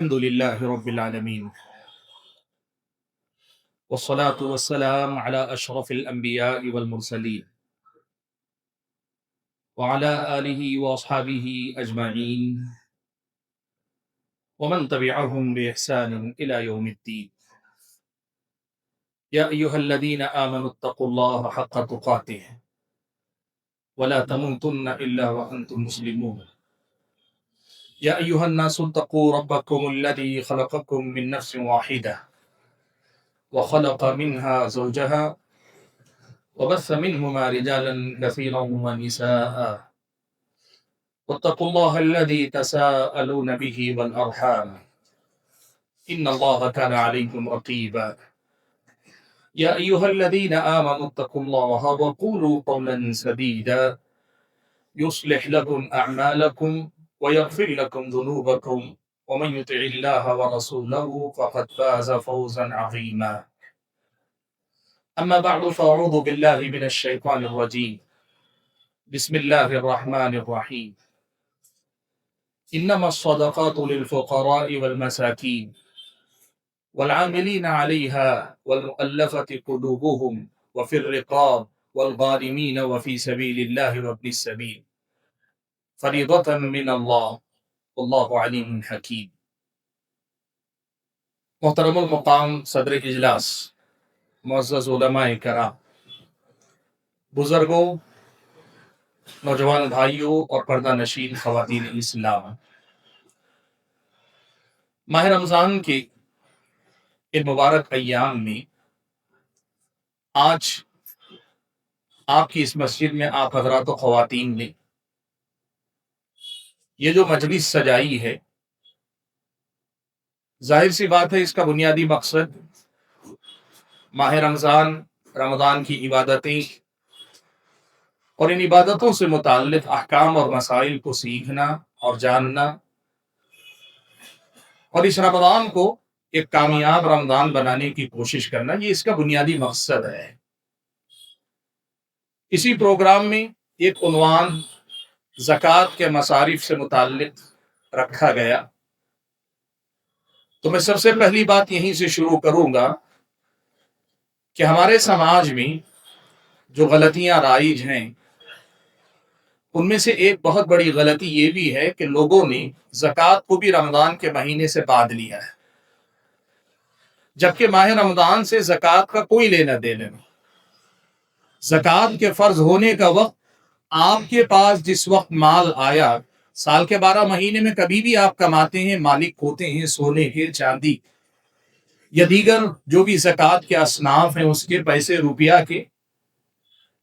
الحمد لله رب العالمين والصلاة والسلام على أشرف الأنبياء والمرسلين وعلى آله وأصحابه أجمعين ومن تبعهم بإحسان إلى يوم الدين. يا أيها الذين آمنوا اتقوا الله حق تقاته ولا تموتن إلا وأنتم مسلمون. يا أيها الناس اتقوا ربكم الذي خلقكم من نفس واحدة وخلق منها زوجها وبث منهما رجالا كثيرا ونساء واتقوا الله الذي تساءلون به والأرحام إن الله كان عليكم رقيبا. يا أيها الذين آمنوا اتقوا الله وقولوا قولا سديدا يصلح لكم أعمالكم ويغفر لكم ذنوبكم ومن يطع الله ورسوله فقد فاز فوزا عظيما. أما بعد فأعوذ بالله من الشيطان الرجيم. بسم الله الرحمن الرحيم. إنما الصدقات للفقراء والمساكين والعاملين عليها والمؤلفة قلوبهم وفي الرقاب والغارمين وفي سبيل الله وابن السبيل فريضة من الله والله عليم حكيم. محترم المقام صدر اجلاس، معزز علماء کرام، بزرگوں، نوجوان بھائیوں اور پردہ نشین خواتین اسلام، ماہ رمضان کے ان مبارک ایام میں آج آپ کی اس مسجد میں آپ حضرات و خواتین نے یہ جو مجلس سجائی ہے، ظاہر سی بات ہے اس کا بنیادی مقصد ماہ رمضان کی عبادتیں اور ان عبادتوں سے متعلق احکام اور مسائل کو سیکھنا اور جاننا اور اس رمضان کو ایک کامیاب رمضان بنانے کی کوشش کرنا، یہ اس کا بنیادی مقصد ہے۔ اسی پروگرام میں ایک عنوان زکوٰۃ کے مصارف سے متعلق رکھا گیا، تو میں سب سے پہلی بات یہیں سے شروع کروں گا کہ ہمارے سماج میں جو غلطیاں رائج ہیں ان میں سے ایک بہت بڑی غلطی یہ بھی ہے کہ لوگوں نے زکوٰۃ کو بھی رمضان کے مہینے سے بعد لیا ہے، جبکہ ماہ رمضان سے زکوٰۃ کا کوئی لینا دینا نہیں۔ زکوٰۃ کے فرض ہونے کا وقت آپ کے پاس جس وقت مال آیا، سال کے 12 مہینے میں کبھی بھی آپ کماتے ہیں، مالک ہوتے ہیں سونے کے، چاندی یا دیگر جو بھی زکوٰۃ کے اصناف ہیں اس کے پیسے، روپیہ کے،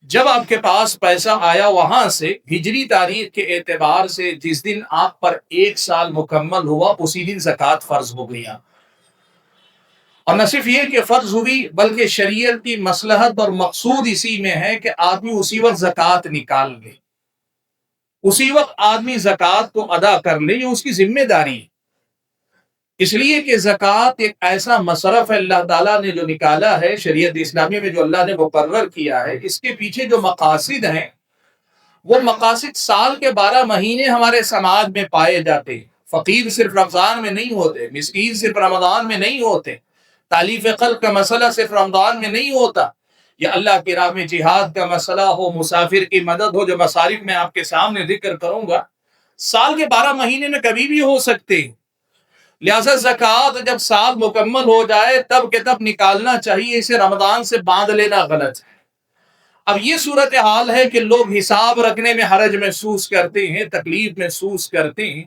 جب آپ کے پاس پیسہ آیا وہاں سے ہجری تاریخ کے اعتبار سے جس دن آپ پر 1 سال مکمل ہوا اسی دن زکوٰۃ فرض ہو گئی۔ اور نہ صرف یہ کہ فرض ہوئی بلکہ شریعت کی مصلحت اور مقصود اسی میں ہے کہ آدمی اسی وقت زکوٰۃ نکال لے، اسی وقت آدمی زکوٰۃ کو ادا کر لے، یہ اس کی ذمہ داری ہے۔ اس لیے کہ زکوٰۃ ایک ایسا مصرف ہے اللہ تعالیٰ نے جو نکالا ہے شریعت اسلامی میں، جو اللہ نے مقرر کیا ہے، اس کے پیچھے جو مقاصد ہیں وہ مقاصد سال کے 12 مہینے ہمارے سماج میں پائے جاتے ہیں۔ فقیر صرف رمضان میں نہیں ہوتے، مسکین صرف رمضان میں نہیں ہوتے، تالیف قلب کا مسئلہ صرف رمضان میں نہیں ہوتا، یا اللہ کی راہ میں جہاد کا مسئلہ ہو، مسافر کی مدد ہو، جو مصارف میں آپ کے سامنے ذکر کروں گا، سال کے 12 مہینے میں کبھی بھی ہو سکتے ہیں۔ لہذا زکوٰۃ جب سال مکمل ہو جائے تب کے تب نکالنا چاہیے، اسے رمضان سے باندھ لینا غلط ہے۔ اب یہ صورتحال ہے کہ لوگ حساب رکھنے میں حرج محسوس کرتے ہیں، تکلیف محسوس کرتے ہیں،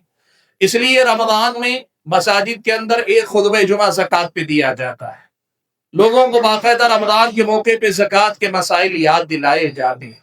اس لیے رمضان میں مساجد کے اندر ایک خطبہ جمعہ زکوٰۃ پہ دیا جاتا ہے، لوگوں کو باقاعدہ رمضان کے موقع پہ زکوٰۃ کے مسائل یاد دلائے جاتے ہیں۔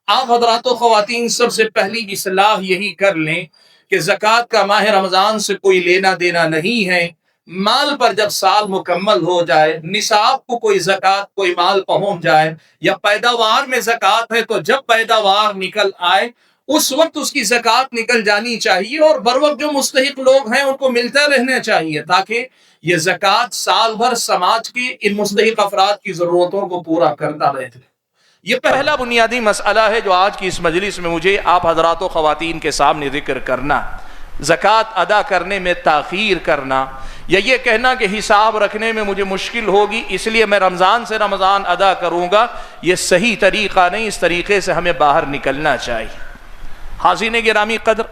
آپ حضرات و خواتین سب سے پہلی اصلاح یہی کر لیں کہ زکوٰۃ کا ماہ رمضان سے کوئی لینا دینا نہیں ہے۔ مال پر جب سال مکمل ہو جائے، نصاب کو کوئی زکوٰۃ کوئی مال پہنچ جائے، یا پیداوار میں زکوٰۃ ہے تو جب پیداوار نکل آئے اس وقت اس کی زکوٰۃ نکل جانی چاہیے، اور بر وقت جو مستحق لوگ ہیں ان کو ملتا رہنا چاہیے، تاکہ یہ زکوٰۃ سال بھر سماج کے ان مستحق افراد کی ضرورتوں کو پورا کرتا رہے۔ یہ پہلا بنیادی مسئلہ ہے جو آج کی اس مجلس میں مجھے آپ حضرات و خواتین کے سامنے ذکر کرنا۔ زکوٰۃ ادا کرنے میں تاخیر کرنا یا یہ کہنا کہ حساب رکھنے میں مجھے مشکل ہوگی اس لیے میں رمضان سے رمضان ادا کروں گا، یہ صحیح طریقہ نہیں، اس طریقے سے ہمیں باہر نکلنا چاہیے۔ حاضرین گرامی قدر،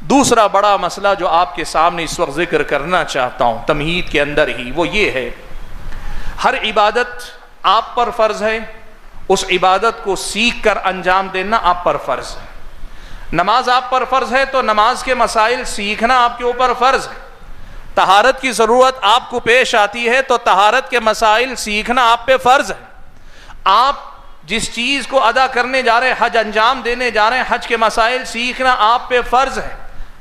دوسرا بڑا مسئلہ جو آپ کے سامنے اس وقت ذکر کرنا چاہتا ہوں تمہید کے اندر ہی، وہ یہ ہے، ہر عبادت آپ پر فرض ہے، اس عبادت کو سیکھ کر انجام دینا آپ پر فرض ہے۔ نماز آپ پر فرض ہے تو نماز کے مسائل سیکھنا آپ کے اوپر فرض ہے۔ طہارت کی ضرورت آپ کو پیش آتی ہے تو طہارت کے مسائل سیکھنا آپ پہ فرض ہے۔ آپ جس چیز کو ادا کرنے جا رہے ہیں، حج انجام دینے جا رہے ہیں، حج کے مسائل سیکھنا آپ پہ فرض ہے۔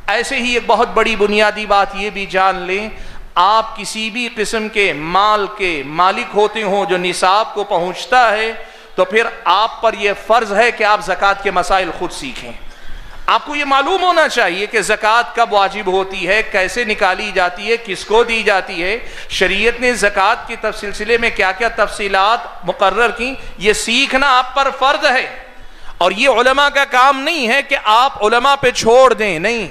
ایسے ہی ایک بہت بڑی بنیادی بات یہ بھی جان لیں، آپ کسی بھی قسم کے مال کے مالک ہوتے ہوں جو نصاب کو پہنچتا ہے تو پھر آپ پر یہ فرض ہے کہ آپ زکوٰۃ کے مسائل خود سیکھیں۔ آپ کو یہ معلوم ہونا چاہیے کہ زکوٰۃ کب واجب ہوتی ہے، کیسے نکالی جاتی ہے، کس کو دی جاتی ہے، شریعت نے زکوٰۃ کے سلسلے میں کیا کیا تفصیلات مقرر کی، یہ سیکھنا آپ پر فرض ہے۔ اور یہ علماء کا کام نہیں ہے کہ آپ علماء پہ چھوڑ دیں، نہیں،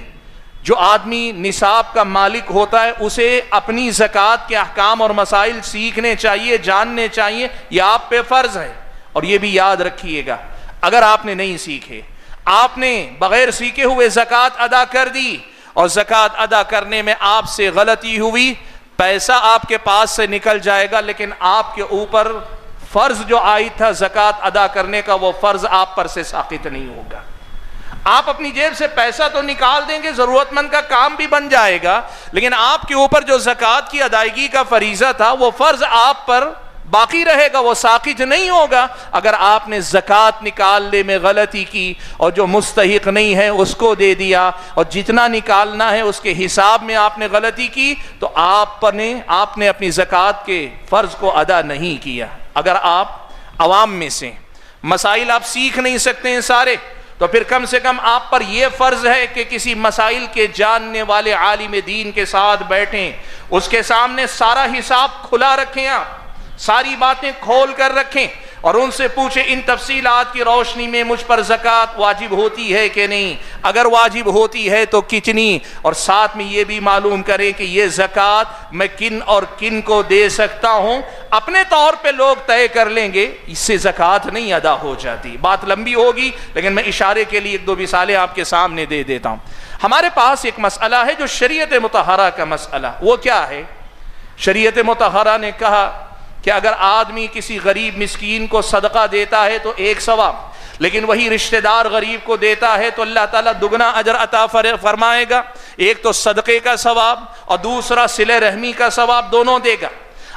جو آدمی نصاب کا مالک ہوتا ہے اسے اپنی زکوٰۃ کے احکام اور مسائل سیکھنے چاہیے، جاننے چاہیے، یہ آپ پہ فرض ہے۔ اور یہ بھی یاد رکھیے گا، اگر آپ نے نہیں سیکھے، آپ نے بغیر سیکھے ہوئے زکوٰۃ ادا کر دی اور زکوٰۃ ادا کرنے میں آپ سے غلطی ہوئی، پیسہ آپ کے پاس سے نکل جائے گا لیکن آپ کے اوپر فرض جو عائد تھا زکوٰۃ ادا کرنے کا، وہ فرض آپ پر سے ساقط نہیں ہوگا۔ آپ اپنی جیب سے پیسہ تو نکال دیں گے، ضرورت مند کا کام بھی بن جائے گا، لیکن آپ کے اوپر جو زکوٰۃ کی ادائیگی کا فریضہ تھا وہ فرض آپ پر باقی رہے گا، وہ ساقط نہیں ہوگا۔ اگر آپ نے زکوٰۃ نکالنے میں غلطی کی اور جو مستحق نہیں ہے اس کو دے دیا اور جتنا نکالنا ہے اس کے حساب میں آپ نے غلطی کی تو آپ نے اپنی زکوٰۃ کے فرض کو ادا نہیں کیا۔ اگر آپ عوام میں سے مسائل آپ سیکھ نہیں سکتے ہیں سارے، تو پھر کم سے کم آپ پر یہ فرض ہے کہ کسی مسائل کے جاننے والے عالم دین کے ساتھ بیٹھیں، اس کے سامنے سارا حساب کھلا رکھیں، آپ ساری باتیں کھول کر رکھیں اور ان سے پوچھیں ان تفصیلات کی روشنی میں مجھ پر زکوٰۃ واجب ہوتی ہے کہ نہیں، اگر واجب ہوتی ہے تو کتنی، اور ساتھ میں یہ بھی معلوم کریں کہ یہ زکوٰۃ میں کن اور کن کو دے سکتا ہوں۔ اپنے طور پہ لوگ طے کر لیں گے، اس سے زکوٰۃ نہیں ادا ہو جاتی۔ بات لمبی ہوگی لیکن میں اشارے کے لیے ایک دو مثالیں آپ کے سامنے دے دیتا ہوں۔ ہمارے پاس ایک مسئلہ ہے جو شریعت مطہرہ کا مسئلہ، وہ کیا ہے؟ شریعت مطہرہ نے کہا کہ اگر آدمی کسی غریب مسکین کو صدقہ دیتا ہے تو ایک ثواب، لیکن وہی رشتہ دار غریب کو دیتا ہے تو اللہ تعالیٰ دگنا اجر عطا فرمائے گا۔ ایک تو صدقے کا ثواب اور دوسرا صلہ رحمی کا ثواب، دونوں دے گا۔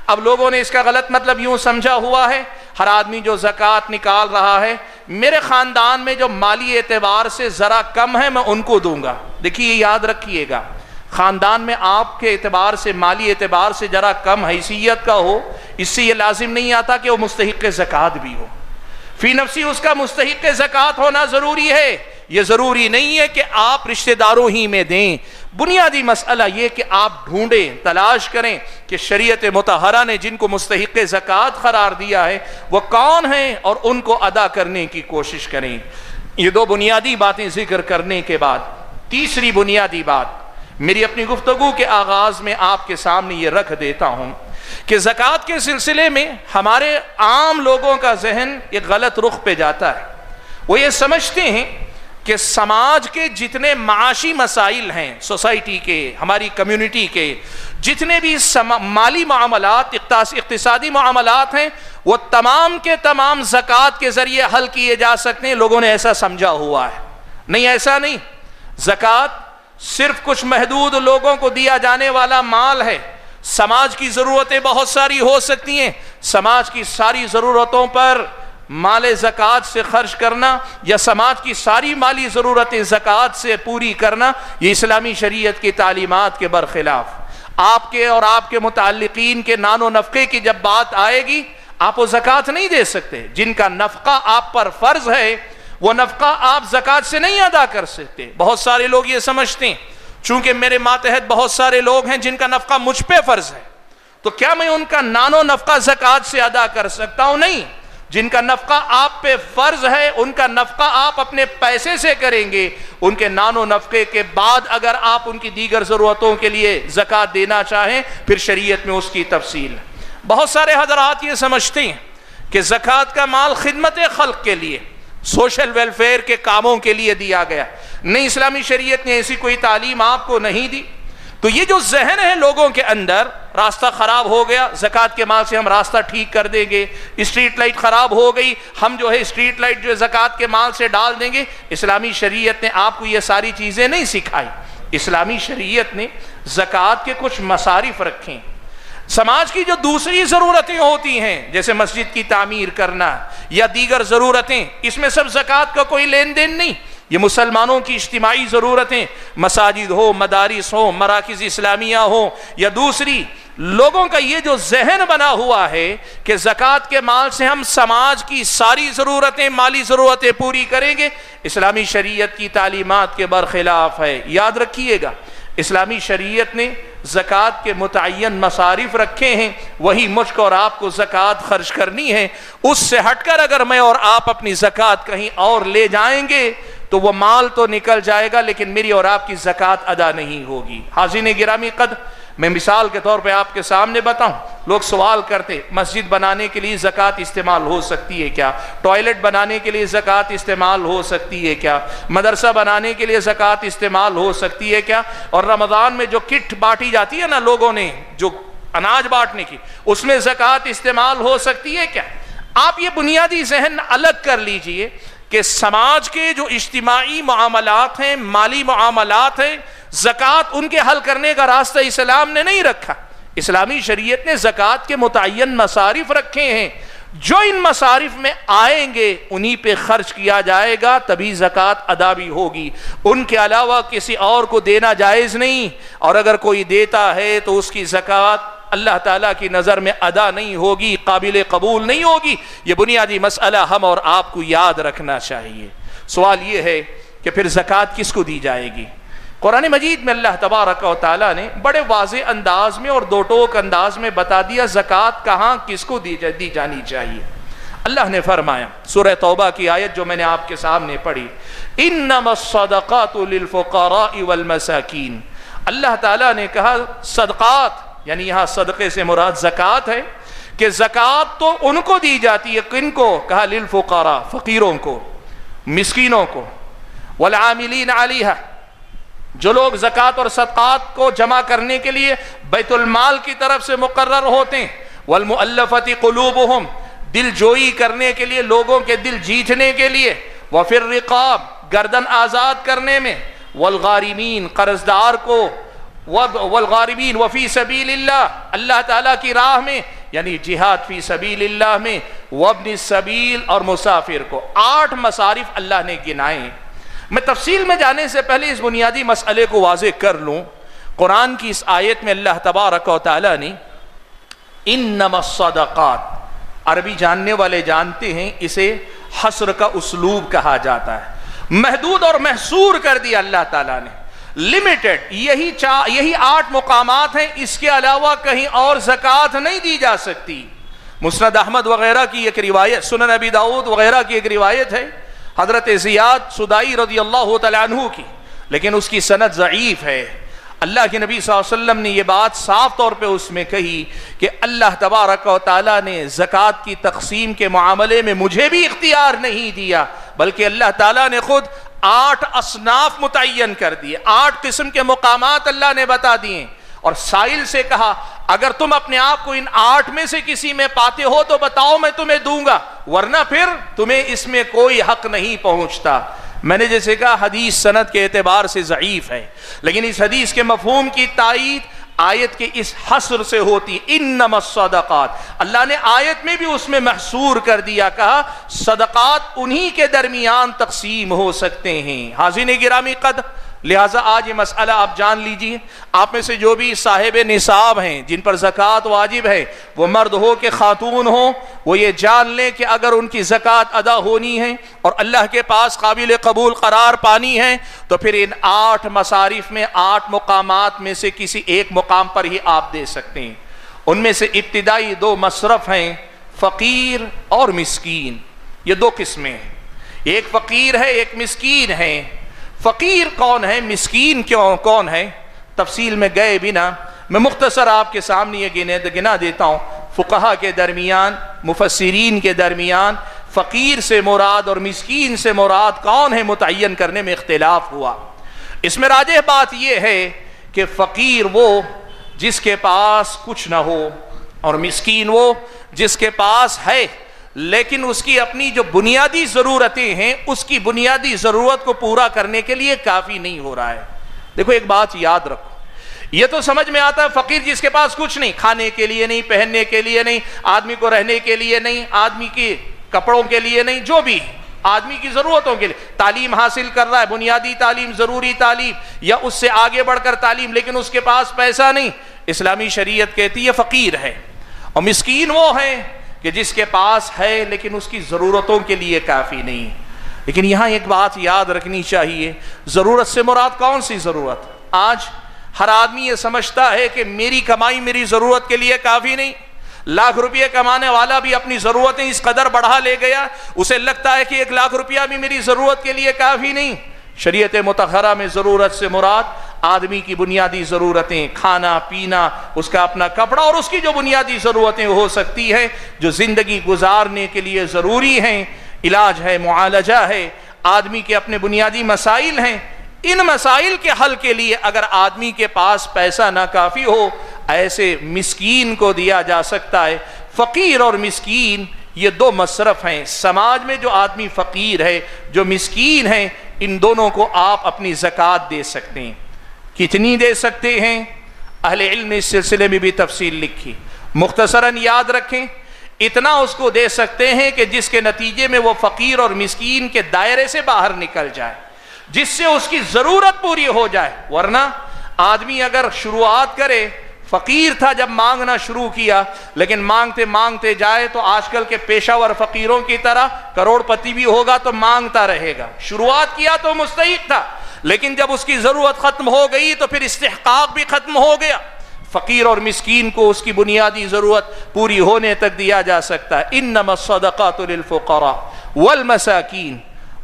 اب لوگوں نے اس کا غلط مطلب یوں سمجھا ہوا ہے، ہر آدمی جو زکوٰۃ نکال رہا ہے، میرے خاندان میں جو مالی اعتبار سے ذرا کم ہے میں ان کو دوں گا۔ دیکھیے یاد رکھیے گا، خاندان میں آپ کے اعتبار سے مالی اعتبار سے ذرا کم حیثیت کا ہو، اس سے یہ لازم نہیں آتا کہ وہ مستحق زکوٰۃ بھی ہو۔ فی نفسی اس کا مستحق زکوٰۃ ہونا ضروری ہے، یہ ضروری نہیں ہے کہ آپ رشتہ داروں ہی میں دیں۔ بنیادی مسئلہ یہ کہ آپ ڈھونڈیں، تلاش کریں کہ شریعت مطہرہ نے جن کو مستحق زکوٰۃ قرار دیا ہے وہ کون ہیں اور ان کو ادا کرنے کی کوشش کریں۔ یہ دو بنیادی باتیں ذکر کرنے کے بعد تیسری بنیادی بات میری اپنی گفتگو کے آغاز میں آپ کے سامنے یہ رکھ دیتا ہوں کہ زکوٰۃ کے سلسلے میں ہمارے عام لوگوں کا ذہن ایک غلط رخ پہ جاتا ہے۔ وہ یہ سمجھتے ہیں کہ سماج کے جتنے معاشی مسائل ہیں، سوسائٹی کے، ہماری کمیونٹی کے جتنے بھی مالی معاملات، اقتصادی معاملات ہیں، وہ تمام کے تمام زکوٰۃ کے ذریعے حل کیے جا سکتے ہیں۔ لوگوں نے ایسا سمجھا ہوا ہے، نہیں، ایسا نہیں۔ زکوٰۃ صرف کچھ محدود لوگوں کو دیا جانے والا مال ہے۔ سماج کی ضرورتیں بہت ساری ہو سکتی ہیں، سماج کی ساری ضرورتوں پر مال زکوٰۃ سے خرچ کرنا یا سماج کی ساری مالی ضرورتیں زکوٰۃ سے پوری کرنا، یہ اسلامی شریعت کی تعلیمات کے برخلاف۔ آپ کے اور آپ کے متعلقین کے نان و نفقے کی جب بات آئے گی، آپ وہ زکوٰۃ نہیں دے سکتے۔ جن کا نفقہ آپ پر فرض ہے وہ نفقہ آپ زکوٰۃ سے نہیں ادا کر سکتے۔ بہت سارے لوگ یہ سمجھتے ہیں چونکہ میرے ماتحت بہت سارے لوگ ہیں جن کا نفقہ مجھ پہ فرض ہے، تو کیا میں ان کا نان و نفقہ زکوٰۃ سے ادا کر سکتا ہوں؟ نہیں۔ جن کا نفقہ آپ پہ فرض ہے ان کا نفقہ آپ اپنے پیسے سے کریں گے، ان کے نان و نفقے کے بعد اگر آپ ان کی دیگر ضرورتوں کے لیے زکوٰۃ دینا چاہیں پھر شریعت میں اس کی تفصیل ہے۔ بہت سارے حضرات یہ سمجھتے ہیں کہ زکوٰۃ کا مال خدمت خلق کے لیے، سوشل ویلفیئر کے کاموں کے لیے دیا گیا، نہیں، اسلامی شریعت نے ایسی کوئی تعلیم آپ کو نہیں دی۔ تو یہ جو ذہن ہے لوگوں کے اندر، راستہ خراب ہو گیا، زکوٰۃ کے مال سے ہم راستہ ٹھیک کر دیں گے، اسٹریٹ لائٹ خراب ہو گئی، ہم جو ہے اسٹریٹ لائٹ جو ہے زکوٰۃ کے مال سے ڈال دیں گے۔ اسلامی شریعت نے آپ کو یہ ساری چیزیں نہیں سکھائی۔ اسلامی شریعت نے زکوٰۃ کے کچھ مصارف رکھے، سماج کی جو دوسری ضرورتیں ہوتی ہیں جیسے مسجد کی تعمیر کرنا یا دیگر ضرورتیں، اس میں سب زکوٰۃ کا کوئی لین دین نہیں۔ یہ مسلمانوں کی اجتماعی ضرورتیں، مساجد ہو، مدارس ہو، مراکز اسلامیہ ہو یا دوسری، لوگوں کا یہ جو ذہن بنا ہوا ہے کہ زکوٰۃ کے مال سے ہم سماج کی ساری ضرورتیں، مالی ضرورتیں پوری کریں گے، اسلامی شریعت کی تعلیمات کے برخلاف ہے۔ یاد رکھیے گا، اسلامی شریعت نے زکوٰۃ کے متعین مصارف رکھے ہیں، وہی مجھ کو اور آپ کو زکوٰۃ خرچ کرنی ہے۔ اس سے ہٹ کر اگر میں اور آپ اپنی زکوٰۃ کہیں اور لے جائیں گے تو وہ مال تو نکل جائے گا لیکن میری اور آپ کی زکوٰۃ ادا نہیں ہوگی۔ حاضرین گرامی قدر، میں مثال کے طور پہ آپ کے سامنے بتاؤں، لوگ سوال کرتے مسجد بنانے کے لیے زکوٰۃ استعمال ہو سکتی ہے کیا؟ ٹوائلٹ بنانے کے لیے زکوٰۃ استعمال ہو سکتی ہے کیا؟ مدرسہ بنانے کے لیے زکوٰۃ استعمال ہو سکتی ہے کیا؟ اور رمضان میں جو کٹ بانٹی جاتی ہے نا لوگوں نے، جو اناج بانٹنے کی، اس میں زکوٰۃ استعمال ہو سکتی ہے کیا؟ آپ یہ بنیادی ذہن الگ کر لیجئے کہ سماج کے جو اجتماعی معاملات ہیں، مالی معاملات ہیں، زکوٰۃ ان کے حل کرنے کا راستہ اسلام نے نہیں رکھا۔ اسلامی شریعت نے زکوٰۃ کے متعین مصارف رکھے ہیں، جو ان مصارف میں آئیں گے انہی پہ خرچ کیا جائے گا، تبھی زکوٰۃ ادا بھی ہوگی۔ ان کے علاوہ کسی اور کو دینا جائز نہیں، اور اگر کوئی دیتا ہے تو اس کی زکوٰۃ اللہ تعالیٰ کی نظر میں ادا نہیں ہوگی، قابل قبول نہیں ہوگی۔ یہ بنیادی مسئلہ ہم اور آپ کو یاد رکھنا چاہیے۔ سوال یہ ہے کہ پھر زکوٰۃ کس کو دی جائے گی؟ قرآن مجید میں اللہ تبارک و تعالیٰ نے بڑے واضح انداز میں اور دو ٹوک انداز میں بتا دیا زکوٰۃ کہاں کس کو دی جانی چاہیے۔ اللہ نے فرمایا، سورہ توبہ کی آیت جو میں نے آپ کے سامنے پڑھی، انما الصدقات للفقراء والمساکین، اللہ تعالیٰ نے کہا صدقات، یعنی یہاں صدقے سے مراد زکوٰۃ ہے، کہ زکوٰۃ تو ان کو دی جاتی ہے، کن کو؟ کہا للفقراء، فقیروں کو، مسکینوں کو، والعاملین علیہا، جو لوگ زکوٰۃ اور صدقات کو جمع کرنے کے لیے بیت المال کی طرف سے مقرر ہوتے ہیں، والمؤلفۃ قلوبہم، دل جوئی کرنے کے لیے، لوگوں کے دل جیتنے کے لیے، وفی الرقاب، گردن آزاد کرنے میں، والغارمین، قرض دار کو، والغارمین وفی سبیل اللہ، اللہ تعالیٰ کی راہ میں یعنی جہاد فی سبیل اللہ میں، وابن السبیل، اور مسافر کو۔ 8 مصارف اللہ نے گنائے ہیں۔ میں تفصیل میں جانے سے پہلے اس بنیادی مسئلے کو واضح کر لوں۔ قرآن کی اس آیت میں اللہ تبارک و تعالیٰ نے انما الصدقات، عربی جاننے والے جانتے ہیں اسے حصر کا اسلوب کہا جاتا ہے، محدود اور محصور کر دیا اللہ تعالیٰ نے، لمیٹڈ، یہی 8 مقامات ہیں، اس کے علاوہ کہیں اور زکوٰۃ نہیں دی جا سکتی۔ مسند احمد وغیرہ کی ایک روایت، سنن ابی داؤد وغیرہ کی ایک روایت ہے حضرت زیاد سدائی رضی اللہ تعالیٰ عنہ کی، لیکن اس کی سند ضعیف ہے۔ اللہ کے نبی صلی اللہ علیہ وسلم نے یہ بات صاف طور پہ اس میں کہی کہ اللہ تبارک و تعالیٰ نے زکوٰۃ کی تقسیم کے معاملے میں مجھے بھی اختیار نہیں دیا، بلکہ اللہ تعالیٰ نے خود 8 اصناف متعین کر دیے، 8 قسم کے مقامات اللہ نے بتا دیے، اور سائل سے کہا اگر تم اپنے آپ کو ان 8 میں سے کسی میں پاتے ہو تو بتاؤ، میں تمہیں دوں گا، ورنہ پھر تمہیں اس میں کوئی حق نہیں پہنچتا۔ میں نے جیسے کہا حدیث سند کے اعتبار سے ضعیف ہے، لیکن اس حدیث کے مفہوم کی تائید آیت کے اس حصر سے ہوتی، انما الصدقات، اللہ نے آیت میں بھی اس میں محصور کر دیا، کہا صدقات انہی کے درمیان تقسیم ہو سکتے ہیں۔ حاضرین گرامی قدر، لہٰذا آج یہ مسئلہ آپ جان لیجئے، آپ میں سے جو بھی صاحب نصاب ہیں جن پر زکوٰۃ واجب ہے، وہ مرد ہو کہ خاتون ہو، وہ یہ جان لیں کہ اگر ان کی زکوٰۃ ادا ہونی ہے اور اللہ کے پاس قابل قبول قرار پانی ہے تو پھر ان 8 مصارف میں، 8 مقامات میں سے کسی ایک مقام پر ہی آپ دے سکتے ہیں۔ ان میں سے ابتدائی 2 مصرف ہیں فقیر اور مسکین، یہ دو قسمیں ہیں، ایک فقیر ہے ایک مسکین ہے۔ فقیر کون ہے، مسکین کون ہے، تفصیل میں گئے بنا میں مختصر آپ کے سامنے یہ گنا دیتا ہوں۔ فقہا کے درمیان، مفسرین کے درمیان فقیر سے مراد اور مسکین سے مراد کون ہے متعین کرنے میں اختلاف ہوا۔ اس میں راجح بات یہ ہے کہ فقیر وہ جس کے پاس کچھ نہ ہو، اور مسکین وہ جس کے پاس ہے لیکن اس کی اپنی جو بنیادی ضرورتیں ہیں اس کی بنیادی ضرورت کو پورا کرنے کے لیے کافی نہیں ہو رہا ہے۔ دیکھو ایک بات یاد رکھو، یہ تو سمجھ میں آتا ہے فقیر جس کے پاس کچھ نہیں، کھانے کے لیے نہیں، پہننے کے لیے نہیں، آدمی کو رہنے کے لیے نہیں، آدمی کے کپڑوں کے لیے نہیں، جو بھی آدمی کی ضرورتوں کے لیے تعلیم حاصل کر رہا ہے، بنیادی تعلیم، ضروری تعلیم یا اس سے آگے بڑھ کر تعلیم، لیکن اس کے پاس پیسہ نہیں، اسلامی شریعت کہتی ہے فقیر ہے۔ اور مسکین وہ ہے کہ جس کے پاس ہے لیکن اس کی ضرورتوں کے لیے کافی نہیں۔ لیکن یہاں ایک بات یاد رکھنی چاہیے، ضرورت سے مراد کون سی ضرورت؟ آج ہر آدمی یہ سمجھتا ہے کہ میری کمائی میری ضرورت کے لیے کافی نہیں، لاکھ روپیہ کمانے والا بھی اپنی ضرورتیں اس قدر بڑھا لے گیا، اسے لگتا ہے کہ 1,00,000 روپیہ بھی میری ضرورت کے لیے کافی نہیں۔ شریعت مطہرہ میں ضرورت سے مراد آدمی کی بنیادی ضرورتیں، کھانا پینا، اس کا اپنا کپڑا اور اس کی جو بنیادی ضرورتیں ہو سکتی ہیں جو زندگی گزارنے کے لیے ضروری ہیں، علاج ہے، معالجہ ہے، آدمی کے اپنے بنیادی مسائل ہیں، ان مسائل کے حل کے لیے اگر آدمی کے پاس پیسہ نہ کافی ہو، ایسے مسکین کو دیا جا سکتا ہے۔ فقیر اور مسکین یہ دو مصرف ہیں۔ سماج میں جو آدمی فقیر ہے، جو مسکین ہے، ان دونوں کو آپ اپنی زکوٰۃ دے سکتے ہیں۔ کتنی دے سکتے ہیں؟ اہل علم نے اس سلسلے میں بھی تفصیل لکھی، مختصراً یاد رکھیں، اتنا اس کو دے سکتے ہیں کہ جس کے نتیجے میں وہ فقیر اور مسکین کے دائرے سے باہر نکل جائے، جس سے اس کی ضرورت پوری ہو جائے۔ ورنہ آدمی اگر شروعات کرے، فقیر تھا جب مانگنا شروع کیا، لیکن مانگتے مانگتے جائے تو آج کل کے پیشہ ور فقیروں کی طرح کروڑ پتی بھی ہوگا تو مانگتا رہے گا۔ شروعات کیا تو مستحق تھا، لیکن جب اس کی ضرورت ختم ہو گئی تو پھر استحقاق بھی ختم ہو گیا۔ فقیر اور مسکین کو اس کی بنیادی ضرورت پوری ہونے تک دیا جا سکتا ہے۔ انما الصدقات للفقراء والمساکین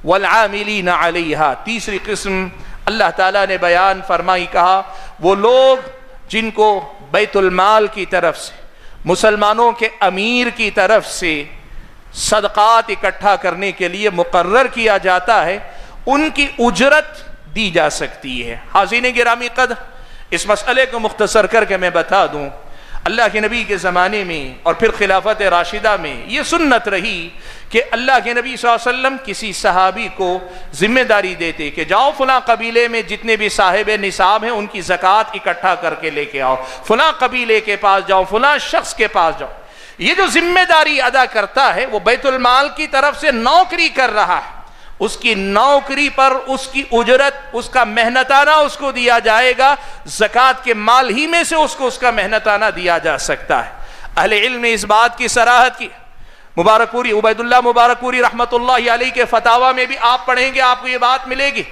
والعاملین علیہا۔ تیسری قسم اللہ تعالیٰ نے بیان فرمائی، کہا وہ لوگ جن کو بیت المال کی طرف سے، مسلمانوں کے امیر کی طرف سے صدقات اکٹھا کرنے کے لیے مقرر کیا جاتا ہے، ان کی اجرت دی جا سکتی ہے۔ حاضرین گرامی قدر، اس مسئلے کو مختصر کر کے میں بتا دوں، اللہ کے نبی کے زمانے میں اور پھر خلافت راشدہ میں یہ سنت رہی کہ اللہ کے نبی صلی اللہ علیہ وسلم کسی صحابی کو ذمہ داری دیتے کہ جاؤ فلاں قبیلے میں جتنے بھی صاحب نصاب ہیں ان کی زکوٰۃ اکٹھا کر کے لے کے آؤ، فلاں قبیلے کے پاس جاؤ، فلاں شخص کے پاس جاؤ۔ یہ جو ذمہ داری ادا کرتا ہے وہ بیت المال کی طرف سے نوکری کر رہا ہے، اس کی نوکری پر اس کی اجرت، اس کا محنتانہ اس کو دیا جائے گا، زکوٰۃ کے مال ہی میں سے اس کو اس کا محنتانہ دیا جا سکتا ہے۔ اہل علم نے اس بات کی صراحت کی، مبارک پوری عبید اللہ مبارک پوری رحمت اللہ علیہ کے فتاویٰ میں بھی آپ پڑھیں گے، آپ کو یہ بات ملے گی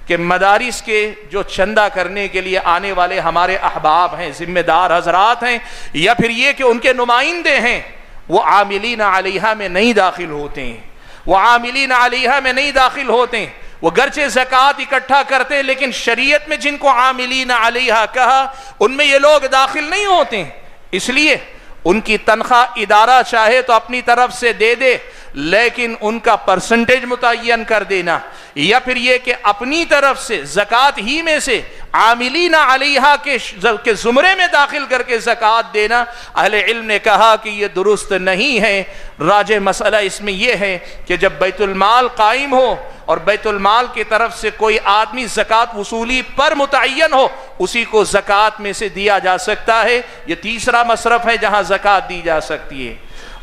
کہ مدارس کے جو چندہ کرنے کے لیے آنے والے ہمارے احباب ہیں، ذمہ دار حضرات ہیں، یا پھر یہ کہ ان کے نمائندے ہیں، وہ عاملین علیہا میں نہیں داخل ہوتے ہیں، وہ عاملین علیہا میں نہیں داخل ہوتے ہیں۔ وہ گرچہ زکوٰۃ اکٹھا کرتے ہیں لیکن شریعت میں جن کو عاملین علیہا کہا ان میں یہ لوگ داخل نہیں ہوتے ہیں۔ اس لیے ان کی تنخواہ ادارہ چاہے تو اپنی طرف سے دے دے، لیکن ان کا پرسنٹیج متعین کر دینا، یا پھر یہ کہ اپنی طرف سے زکوٰۃ ہی میں سے عاملین علیہا کے زمرے میں داخل کر کے زکوٰۃ دینا، اہل علم نے کہا کہ یہ درست نہیں ہے۔ راجح مسئلہ اس میں یہ ہے کہ جب بیت المال قائم ہو اور بیت المال کی طرف سے کوئی آدمی زکوٰۃ وصولی پر متعین ہو، اسی کو زکوٰۃ میں سے دیا جا سکتا ہے۔ یہ تیسرا مصرف ہے جہاں زکوٰۃ دی جا سکتی ہے۔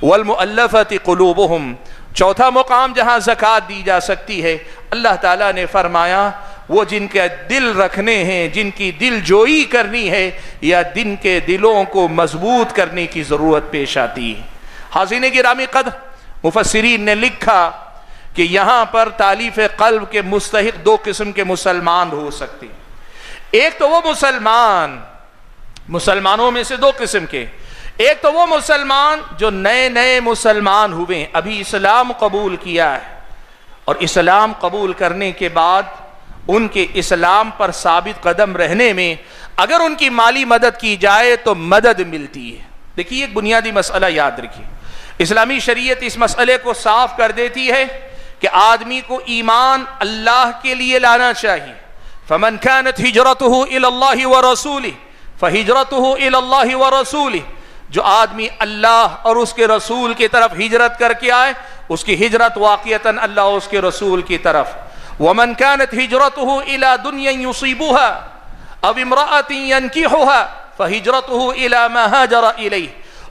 والمؤلفۃ قلوبہم، چوتھا مقام جہاں زکوٰۃ دی جا سکتی ہے، اللہ تعالیٰ نے فرمایا وہ جن کے دل رکھنے ہیں، جن کی دل جوئی کرنی ہے، یا جن کے دلوں کو مضبوط کرنے کی ضرورت پیش آتی ہے۔ حاضرین گرامی قدر، مفسرین نے لکھا کہ یہاں پر تالیف قلب کے مستحق دو قسم کے مسلمان ہو سکتے ہیں۔ ایک تو وہ مسلمانوں میں سے دو قسم کے، ایک تو وہ مسلمان جو نئے نئے مسلمان ہوئے، ابھی اسلام قبول کیا ہے، اور اسلام قبول کرنے کے بعد ان کے اسلام پر ثابت قدم رہنے میں اگر ان کی مالی مدد کی جائے تو مدد ملتی ہے۔ دیکھیے ایک بنیادی مسئلہ یاد رکھیے، اسلامی شریعت اس مسئلے کو صاف کر دیتی ہے کہ آدمی کو ایمان اللہ کے لیے لانا چاہیے۔ فمن كانت ہجرته الى اللہ ورسولہ فہجرته الى اللہ ورسولہ، جو آدمی اللہ اور اس کے رسول کی طرف ہجرت کر کے آئے اس کی ہجرت واقعتاً اللہ اور اس کے رسول کی طرف۔ ومن كانت ہجرته الى دنیا يصيبها او امرأة ينكحها فہجرته الى ما هاجر الیہ،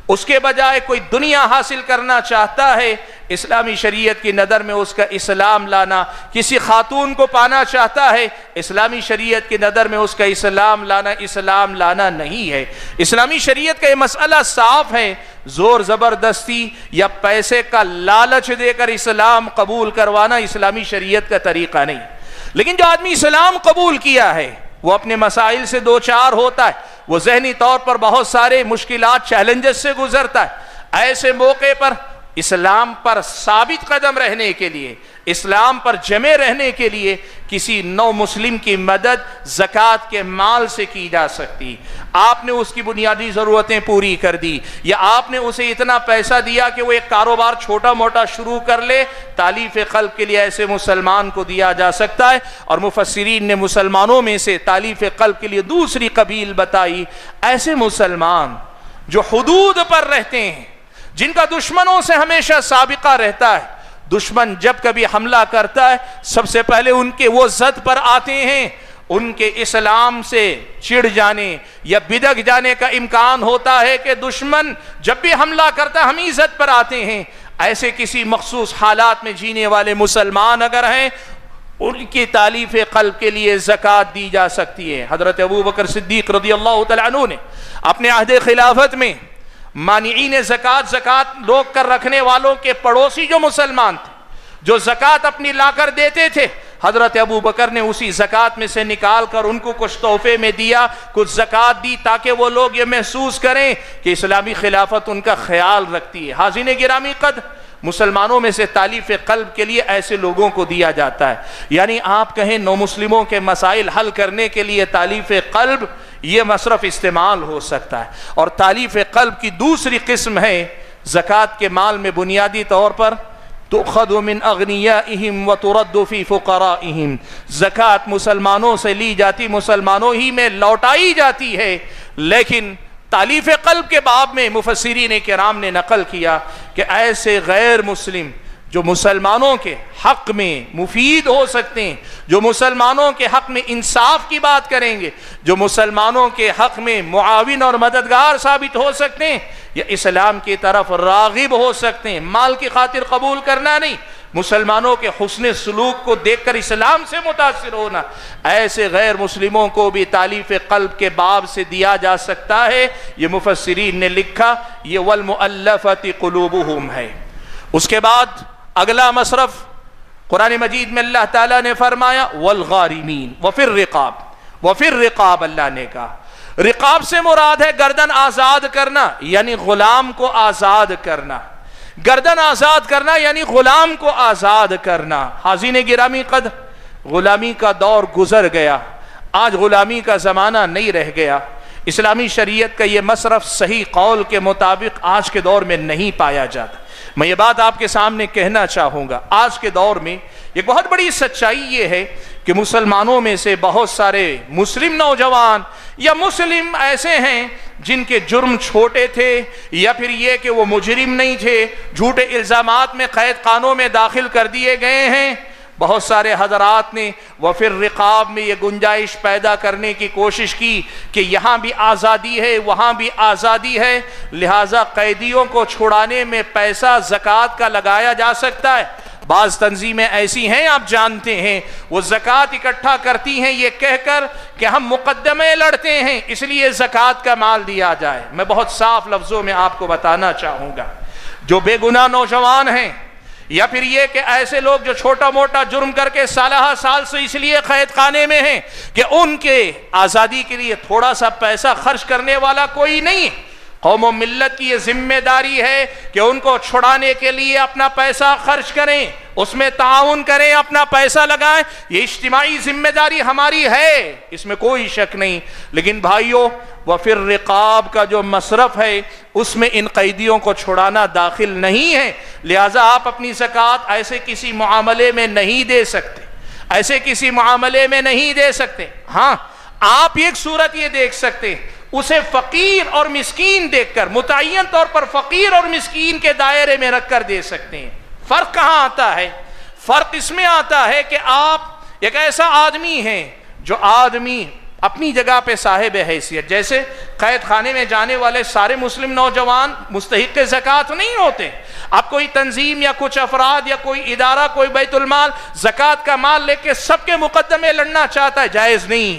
اس کے بجائے کوئی دنیا حاصل کرنا چاہتا ہے، اسلامی شریعت کی نظر میں اس کا اسلام لانا، کسی خاتون کو پانا چاہتا ہے، اسلامی شریعت کی نظر میں اس کا اسلام لانا نہیں ہے۔ اسلامی شریعت کا یہ مسئلہ صاف ہے، زور زبردستی یا پیسے کا لالچ دے کر اسلام قبول کروانا اسلامی شریعت کا طریقہ نہیں۔ لیکن جو آدمی اسلام قبول کیا ہے وہ اپنے مسائل سے دوچار ہوتا ہے، وہ ذہنی طور پر بہت سارے مشکلات چیلنجز سے گزرتا ہے، ایسے موقع پر اسلام پر ثابت قدم رہنے کے لیے، اسلام پر جمے رہنے کے لیے کسی نو مسلم کی مدد زکوٰۃ کے مال سے کی جا سکتی۔ آپ نے اس کی بنیادی ضرورتیں پوری کر دی، یا آپ نے اسے اتنا پیسہ دیا کہ وہ ایک کاروبار چھوٹا موٹا شروع کر لے، تالیف قلب کے لیے ایسے مسلمان کو دیا جا سکتا ہے۔ اور مفسرین نے مسلمانوں میں سے تالیف قلب کے لیے دوسری قبیل بتائی، ایسے مسلمان جو حدود پر رہتے ہیں، جن کا دشمنوں سے ہمیشہ سابقہ رہتا ہے، دشمن جب کبھی حملہ کرتا ہے سب سے پہلے ان کے وہ زد پر آتے ہیں، ان کے اسلام سے چڑ جانے یا بدک جانے کا امکان ہوتا ہے کہ دشمن جب بھی حملہ کرتا ہے ہم ہی زد پر آتے ہیں۔ ایسے کسی مخصوص حالات میں جینے والے مسلمان اگر ہیں، ان کی تالیف قلب کے لیے زکوٰۃ دی جا سکتی ہے۔ حضرت ابوبکر صدیق رضی اللہ تعالیٰ عنہ نے اپنے عہد خلافت میں مانعین زکوٰۃ روک کر رکھنے والوں کے پڑوسی جو مسلمان تھے، جو زکوٰۃ اپنی لا کر دیتے تھے، حضرت ابوبکر نے اسی زکوٰۃ میں سے نکال کر ان کو کچھ تحفے میں دیا، کچھ زکوٰۃ دی، تاکہ وہ لوگ یہ محسوس کریں کہ اسلامی خلافت ان کا خیال رکھتی ہے۔ حاضرین گرامی قدر، مسلمانوں میں سے تالیف قلب کے لیے ایسے لوگوں کو دیا جاتا ہے، یعنی آپ کہیں نو مسلموں کے مسائل حل کرنے کے لیے تالیف قلب یہ مصرف استعمال ہو سکتا ہے۔ اور تالیف قلب کی دوسری قسم ہے زکوٰۃ کے مال میں بنیادی طور پر تؤخذ من اغنیائہم وترد فی فقرائہم، زکوٰۃ مسلمانوں سے لی جاتی، مسلمانوں ہی میں لوٹائی جاتی ہے، لیکن تالیف قلب کے باب میں مفسرین کرام نے نقل کیا کہ ایسے غیر مسلم جو مسلمانوں کے حق میں مفید ہو سکتے ہیں، جو مسلمانوں کے حق میں انصاف کی بات کریں گے، جو مسلمانوں کے حق میں معاون اور مددگار ثابت ہو سکتے ہیں، یا اسلام کی طرف راغب ہو سکتے ہیں، مال کی خاطر قبول کرنا نہیں، مسلمانوں کے حسن سلوک کو دیکھ کر اسلام سے متاثر ہونا، ایسے غیر مسلموں کو بھی تالیف قلب کے باب سے دیا جا سکتا ہے۔ یہ مفسرین نے لکھا یہ والمؤلفۃ قلوبہم ہے۔ اس کے بعد اگلا مصرف قرآن مجید میں اللہ تعالیٰ نے فرمایا والغارمین وفی الرقاب، اللہ نے کہا رقاب سے مراد ہے گردن آزاد کرنا، یعنی غلام کو آزاد کرنا، گردن آزاد کرنا یعنی غلام کو آزاد کرنا۔ حاضرین گرامی قدر، غلامی کا دور گزر گیا، آج غلامی کا زمانہ نہیں رہ گیا۔ اسلامی شریعت کا یہ مصرف صحیح قول کے مطابق آج کے دور میں نہیں پایا جاتا۔ میں یہ بات آپ کے سامنے کہنا چاہوں گا، آج کے دور میں ایک بہت بڑی سچائی یہ ہے کہ مسلمانوں میں سے بہت سارے مسلم نوجوان یا مسلم ایسے ہیں جن کے جرم چھوٹے تھے، یا پھر یہ کہ وہ مجرم نہیں تھے، جھوٹے الزامات میں قید خانوں میں داخل کر دیے گئے ہیں۔ بہت سارے حضرات نے وفی الرقاب میں یہ گنجائش پیدا کرنے کی کوشش کی کہ یہاں بھی آزادی ہے وہاں بھی آزادی ہے، لہٰذا قیدیوں کو چھڑانے میں پیسہ زکوٰۃ کا لگایا جا سکتا ہے۔ بعض تنظیمیں ایسی ہیں آپ جانتے ہیں، وہ زکوٰۃ اکٹھا کرتی ہیں یہ کہہ کر کہ ہم مقدمے لڑتے ہیں اس لیے زکوٰۃ کا مال دیا جائے۔ میں بہت صاف لفظوں میں آپ کو بتانا چاہوں گا، جو بے گناہ نوجوان ہیں یا پھر یہ کہ ایسے لوگ جو چھوٹا موٹا جرم کر کے سالہ سال سے اس لیے قید خانے میں ہیں کہ ان کے آزادی کے لیے تھوڑا سا پیسہ خرچ کرنے والا کوئی نہیں ہے، قوم و ملت کی یہ ذمہ داری ہے کہ ان کو چھڑانے کے لیے اپنا پیسہ خرچ کریں، اس میں تعاون کریں، اپنا پیسہ لگائیں. یہ اجتماعی ذمہ داری ہماری ہے، اس میں کوئی شک نہیں. لیکن بھائیوں، وفی الرقاب کا جو مصرف ہے اس میں ان قیدیوں کو چھڑانا داخل نہیں ہے. لہٰذا آپ اپنی زکوٰۃ ایسے کسی معاملے میں نہیں دے سکتے، ایسے کسی معاملے میں نہیں دے سکتے. ہاں، آپ ایک صورت یہ دیکھ سکتے، اسے فقیر اور مسکین دیکھ کر متعین طور پر فقیر اور مسکین کے دائرے میں رکھ کر دے سکتے ہیں. فرق کہاں آتا ہے؟ فرق اس میں آتا ہے کہ آپ ایک ایسا آدمی ہیں جو آدمی اپنی جگہ پہ صاحب حیثیت، جیسے قید خانے میں جانے والے سارے مسلم نوجوان مستحق زکوٰۃ نہیں ہوتے. اب کوئی تنظیم یا کچھ افراد یا کوئی ادارہ، کوئی بیت المال زکوٰۃ کا مال لے کے سب کے مقدمے لڑنا چاہتا ہے، جائز نہیں.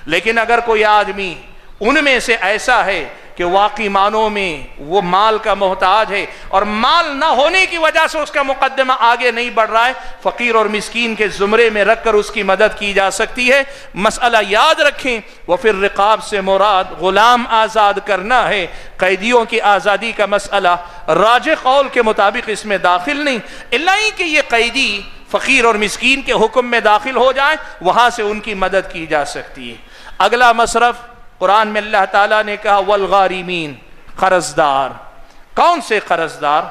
لیکن اگر کوئی آدمی ان میں سے ایسا ہے کہ واقعی معنوں میں وہ مال کا محتاج ہے اور مال نہ ہونے کی وجہ سے اس کا مقدمہ آگے نہیں بڑھ رہا ہے، فقیر اور مسکین کے زمرے میں رکھ کر اس کی مدد کی جا سکتی ہے. مسئلہ یاد رکھیں، وفی الرقاب سے مراد غلام آزاد کرنا ہے. قیدیوں کی آزادی کا مسئلہ راجح قول کے مطابق اس میں داخل نہیں، الا ہی کہ یہ قیدی فقیر اور مسکین کے حکم میں داخل ہو جائیں، وہاں سے ان کی مدد کی جا سکتی ہے. اگلا مصرف قرآن میں اللہ تعالیٰ نے کہا والغارمین، قرضدار. کون سے قرضدار؟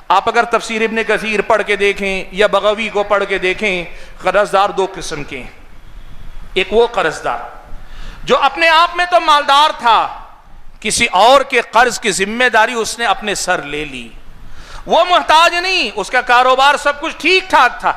آپ اگر تفسیر ابن کثیر پڑھ کے دیکھیں یا بغوی کو پڑھ کے دیکھیں، قرضدار دو قسم کے ہیں. ایک وہ قرضدار جو اپنے آپ میں تو مالدار تھا، کسی اور کے قرض کی ذمہ داری اس نے اپنے سر لے لی. وہ محتاج نہیں، اس کا کاروبار سب کچھ ٹھیک ٹھاک تھا،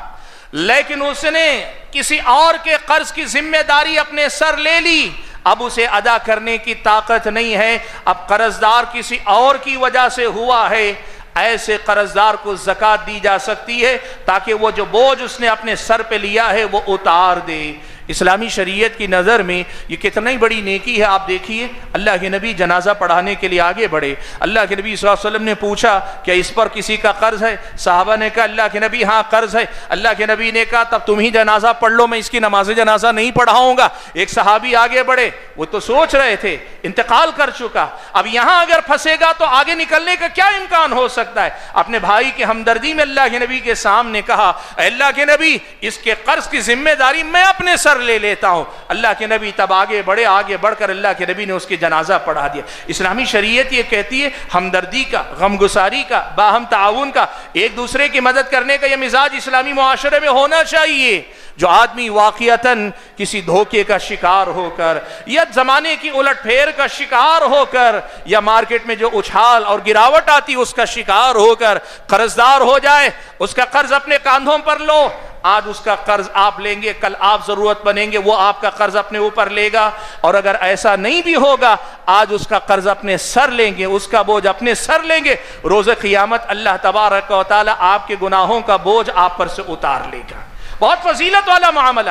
لیکن اس نے کسی اور کے قرض کی ذمہ داری اپنے سر لے لی. اب اسے ادا کرنے کی طاقت نہیں ہے، اب قرضدار کسی اور کی وجہ سے ہوا ہے. ایسے قرضدار کو زکوٰۃ دی جا سکتی ہے تاکہ وہ جو بوجھ اس نے اپنے سر پہ لیا ہے وہ اتار دے. اسلامی شریعت کی نظر میں یہ کتنی بڑی نیکی ہے. آپ دیکھیے، اللہ کے نبی جنازہ پڑھانے کے لیے آگے بڑھے. اللہ کے نبی صلی اللہ علیہ وسلم نے پوچھا کہ اس پر کسی کا قرض ہے؟ صحابہ نے کہا اللہ کے نبی ہاں قرض ہے. اللہ کے نبی نے کہا تب تم ہی جنازہ پڑھ لو، میں اس کی نماز جنازہ نہیں پڑھاؤں گا. ایک صحابی آگے بڑھے، وہ تو سوچ رہے تھے انتقال کر چکا، اب یہاں اگر پھنسے گا تو آگے نکلنے کا کیا امکان ہو سکتا ہے. اپنے بھائی کے ہمدردی میں اللہ کے نبی کے سامنے کہا اے اللہ کے نبی، اس کے قرض کی ذمہ داری میں اپنے سر لے لیتا ہوں. اللہ کے نبی تب آگے بڑھے، آگے بڑھ کر اللہ کے نبی نے اس کی جنازہ پڑھا دیا. اسلامی شریعت یہ کہتی ہے ہمدردی کا، غمگساری کا، باہم تعاون کا، ایک دوسرے کی مدد کرنے کا یہ مزاج اسلامی معاشرے میں ہونا چاہیے. جو آدمی واقعتاً کسی دھوکے کا شکار ہو کر یا زمانے کی الٹ پھیر کا شکار ہو کر یا مارکیٹ میں جو اچھال اور گراوٹ آتی اس کا شکار ہو کر قرضدار ہو جائے، اس کا قرض اپنے کاندھوں پر لو. آج اس کا قرض آپ لیں گے، کل آپ ضرورت بنیں گے، وہ آپ کا قرض اپنے اوپر لے گا. اور اگر ایسا نہیں بھی ہوگا، آج اس کا قرض اپنے سر لیں گے، اس کا بوجھ اپنے سر لیں گے، روز قیامت اللہ تبارک و تعالی آپ کے گناہوں کا بوجھ آپ پر سے اتار لے گا. بہت فضیلت والا معاملہ.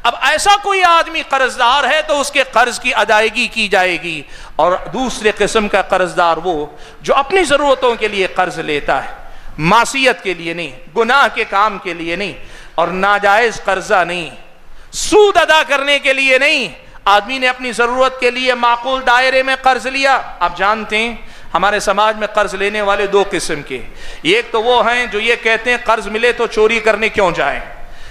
اب ایسا کوئی آدمی قرضدار ہے تو اس کے قرض کی ادائیگی کی جائے گی. اور دوسرے قسم کا قرضدار وہ جو اپنی ضرورتوں کے لیے قرض لیتا ہے، معصیت کے لیے نہیں، گناہ کے کام کے لیے نہیں، اور ناجائز قرضہ نہیں، سود ادا کرنے کے لیے نہیں. آدمی نے اپنی ضرورت کے لیے معقول دائرے میں قرض لیا. آپ جانتے ہیں ہمارے سماج میں قرض لینے والے دو قسم کے. ایک تو وہ ہیں جو یہ کہتے ہیں قرض ملے تو چوری کرنے کیوں جائیں،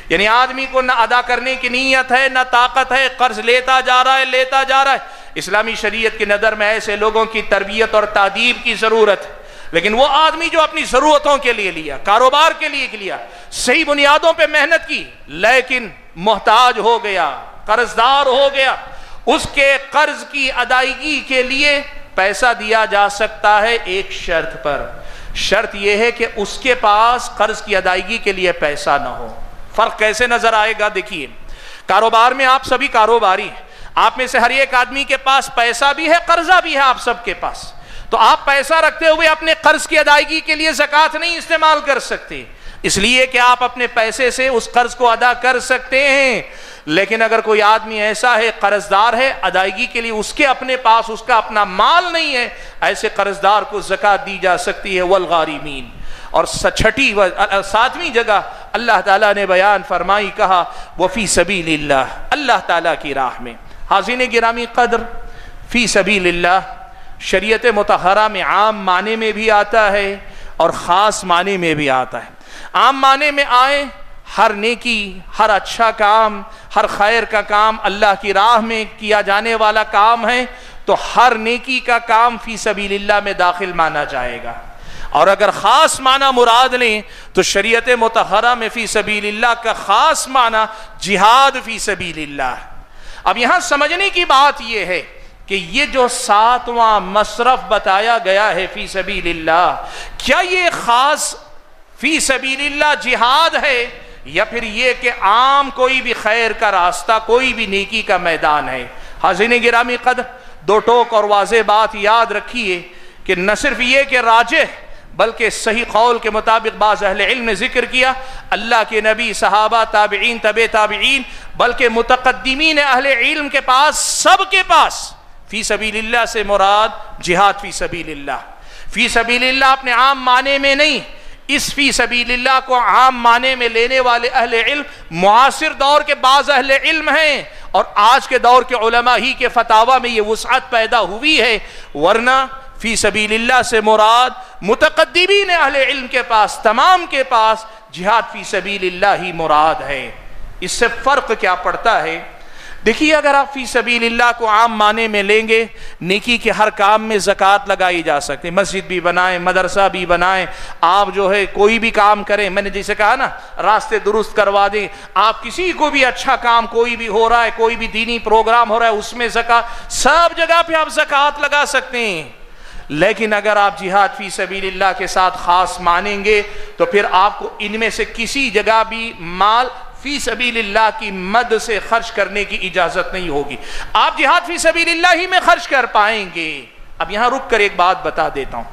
یعنی آدمی کو نہ ادا کرنے کی نیت ہے نہ طاقت ہے، قرض لیتا جا رہا ہے لیتا جا رہا ہے. اسلامی شریعت کی نظر میں ایسے لوگوں کی تربیت اور تعدیب کی ضرورت ہے. لیکن وہ آدمی جو اپنی ضرورتوں کے لیے لیا، کاروبار کے لیے لیا، صحیح بنیادوں پہ محنت کی، لیکن محتاج ہو گیا، قرضدار ہو گیا، اس کے قرض کی ادائیگی کے لیے پیسہ دیا جا سکتا ہے ایک شرط پر. شرط یہ ہے کہ اس کے پاس قرض کی ادائیگی کے لیے پیسہ نہ ہو. فرق کیسے نظر آئے گا؟ دیکھیے، کاروبار میں آپ سبھی کاروباری ہیں، آپ میں سے ہر ایک آدمی کے پاس پیسہ بھی ہے، قرضہ بھی ہے آپ سب کے پاس. تو آپ پیسہ رکھتے ہوئے اپنے قرض کی ادائیگی کے لیے زکوٰۃ نہیں استعمال کر سکتے، اس لیے کہ آپ اپنے پیسے سے اس قرض کو ادا کر سکتے ہیں. لیکن اگر کوئی آدمی ایسا ہے قرضدار ہے، ادائیگی کے لیے اس کے اپنے پاس اس کا اپنا مال نہیں ہے، ایسے قرضدار کو زکوٰۃ دی جا سکتی ہے. والغارمین. اور چھٹی ساتویں جگہ اللہ تعالیٰ نے بیان فرمائی، کہا وفی سبیل اللہ، اللہ تعالیٰ کی راہ میں. حاضرین گرامی قدر، فی سبیل اللہ شریعت مطہرہ میں عام معنی میں بھی آتا ہے اور خاص معنی میں بھی آتا ہے۔ عام معنی میں آئے ہر نیکی، ہر اچھا کام، ہر خیر کا کام اللہ کی راہ میں کیا جانے والا کام ہے، تو ہر نیکی کا کام فی سبیل اللہ میں داخل مانا جائے گا۔ اور اگر خاص معنی مراد لیں تو شریعت مطہرہ میں فی سبیل اللہ کا خاص معنی جہاد فی سبیل اللہ۔ اب یہاں سمجھنے کی بات یہ ہے کہ یہ جو 7واں مصرف بتایا گیا ہے فی سبیل اللہ، کیا یہ خاص فی سبیل اللہ جہاد ہے، یا پھر یہ کہ عام کوئی بھی خیر کا راستہ، کوئی بھی نیکی کا میدان ہے؟ حاضرین گرامی قدر، دو ٹوک اور واضح بات یاد رکھیے کہ نہ صرف یہ کہ راجح بلکہ صحیح قول کے مطابق بعض اہل علم نے ذکر کیا، اللہ کے نبی، صحابہ، تابعین، تبع تابعین، بلکہ متقدمین اہل علم کے پاس، سب کے پاس فی سبیل اللہ سے مراد جہاد فی سبیل اللہ۔ فی سبیل اللہ اپنے عام معنی میں نہیں، اس فی سبیل اللہ کو عام معنی میں لینے والے اہل علم معاصر دور کے بعض اہل علم ہیں، اور آج کے دور کے علماء ہی کے فتاوی میں یہ وسعت پیدا ہوئی ہے، ورنہ فی سبیل اللہ سے مراد متقدمین اہل علم کے پاس، تمام کے پاس جہاد فی سبیل اللہ ہی مراد ہے۔ اس سے فرق کیا پڑتا ہے؟ دیکھیے، اگر آپ فی سبیل اللہ کو عام معنی میں لیں گے، نیکی کے ہر کام میں زکوٰۃ لگائی جا سکتی، مسجد بھی بنائیں، مدرسہ بھی بنائیں، آپ جو ہے کوئی بھی کام کریں، میں نے جیسے کہا نا، راستے درست کروا دیں، آپ کسی کو بھی اچھا کام کوئی بھی ہو رہا ہے، کوئی بھی دینی پروگرام ہو رہا ہے، اس میں زکوٰۃ، سب جگہ پہ آپ زکوٰۃ لگا سکتے ہیں۔ لیکن اگر آپ جہاد فی سبیل اللہ کے ساتھ خاص مانیں گے تو پھر آپ کو ان میں سے کسی جگہ بھی مال فی سبیل اللہ کی مد سے خرچ کرنے کی اجازت نہیں ہوگی، آپ جہاد فی سبیل اللہ ہی میں خرچ کر پائیں گے۔ اب یہاں رک کر ایک بات بتا دیتا ہوں،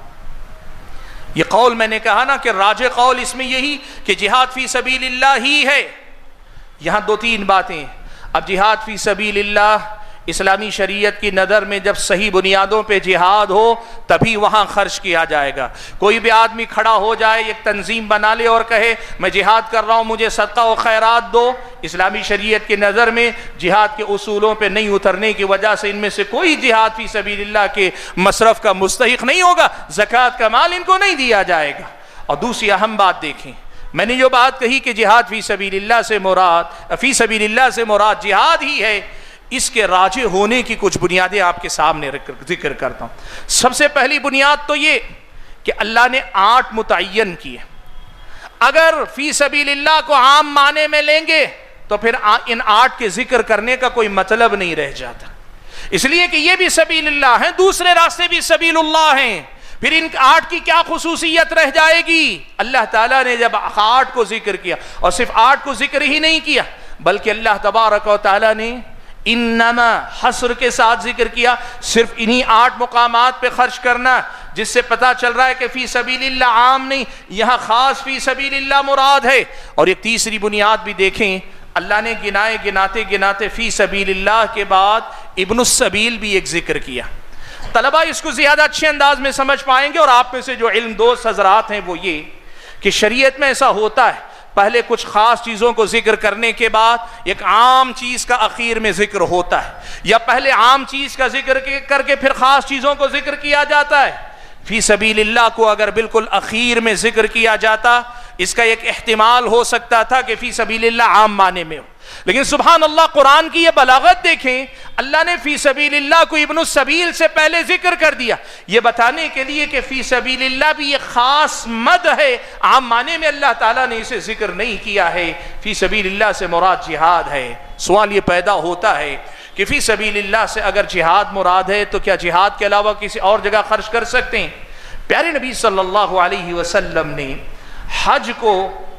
یہ قول میں نے کہا نا کہ راجح قول اس میں یہی کہ جہاد فی سبیل اللہ ہی ہے۔ یہاں دو تین باتیں۔ اب جہاد فی سبیل اللہ اسلامی شریعت کی نظر میں جب صحیح بنیادوں پہ جہاد ہو تبھی وہاں خرچ کیا جائے گا۔ کوئی بھی آدمی کھڑا ہو جائے، ایک تنظیم بنا لے اور کہے میں جہاد کر رہا ہوں، مجھے صدقہ و خیرات دو، اسلامی شریعت کی نظر میں جہاد کے اصولوں پہ نہیں اترنے کی وجہ سے ان میں سے کوئی جہاد فی سبیل اللہ کے مصرف کا مستحق نہیں ہوگا، زکوٰۃ کا مال ان کو نہیں دیا جائے گا۔ اور دوسری اہم بات دیکھیں، میں نے جو بات کہی کہ جہاد فی سبیل اللہ سے مراد جہاد ہی ہے، اس کے راجح ہونے کی کچھ بنیادیں آپ کے سامنے ذکر کرتا ہوں۔ سب سے پہلی بنیاد تو یہ کہ اللہ نے 8 متعین کیے، اگر فی سبیل اللہ کو عام معنی میں لیں گے تو پھر ان 8 کے ذکر کرنے کا کوئی مطلب نہیں رہ جاتا، اس لیے کہ یہ بھی سبیل اللہ ہیں، دوسرے راستے بھی سبیل اللہ ہیں، پھر ان 8 کی کیا خصوصیت رہ جائے گی؟ اللہ تعالیٰ نے جب 8 کو ذکر کیا، اور صرف 8 کو ذکر ہی نہیں کیا بلکہ اللہ تبارک و تعالیٰ نے انما حصر کے ساتھ ذکر کیا، صرف انہی 8 مقامات پہ خرچ کرنا، جس سے پتا چل رہا ہے کہ فی سبیل اللہ عام نہیں، یہاں خاص فی سبیل اللہ مراد ہے۔ اور ایک تیسری بنیاد بھی دیکھیں، اللہ نے گناتے فی سبیل اللہ کے بعد ابن السبیل بھی ایک ذکر کیا۔ طلبہ اس کو زیادہ اچھے انداز میں سمجھ پائیں گے، اور آپ میں سے جو علم دوست حضرات ہیں وہ یہ کہ شریعت میں ایسا ہوتا ہے، پہلے کچھ خاص چیزوں کو ذکر کرنے کے بعد ایک عام چیز کا اخیر میں ذکر ہوتا ہے، یا پہلے عام چیز کا ذکر کر کے پھر خاص چیزوں کو ذکر کیا جاتا ہے۔ فی سبیل اللہ کو اگر بالکل اخیر میں ذکر کیا جاتا، اس کا ایک احتمال ہو سکتا تھا کہ فی سبیل اللہ عام معنی میں ہو، لیکن سبحان اللہ قرآن کی یہ بلاغت دیکھیں، اللہ نے فی سبیل اللہ کو ابن السبیل سے پہلے ذکر کر دیا، یہ بتانے کے لیے کہ فی سبیل اللہ بھی ایک خاص مد ہے، عام معنی میں اللہ تعالیٰ نے اسے ذکر نہیں کیا ہے۔ فی سبیل اللہ سے مراد جہاد ہے۔ سوال یہ پیدا ہوتا ہے کہ فی سبیل اللہ سے اگر جہاد مراد ہے تو کیا جہاد کے علاوہ کسی اور جگہ خرچ کر سکتے ہیں؟ پیارے نبی صلی اللہ علیہ وسلم نے حج کو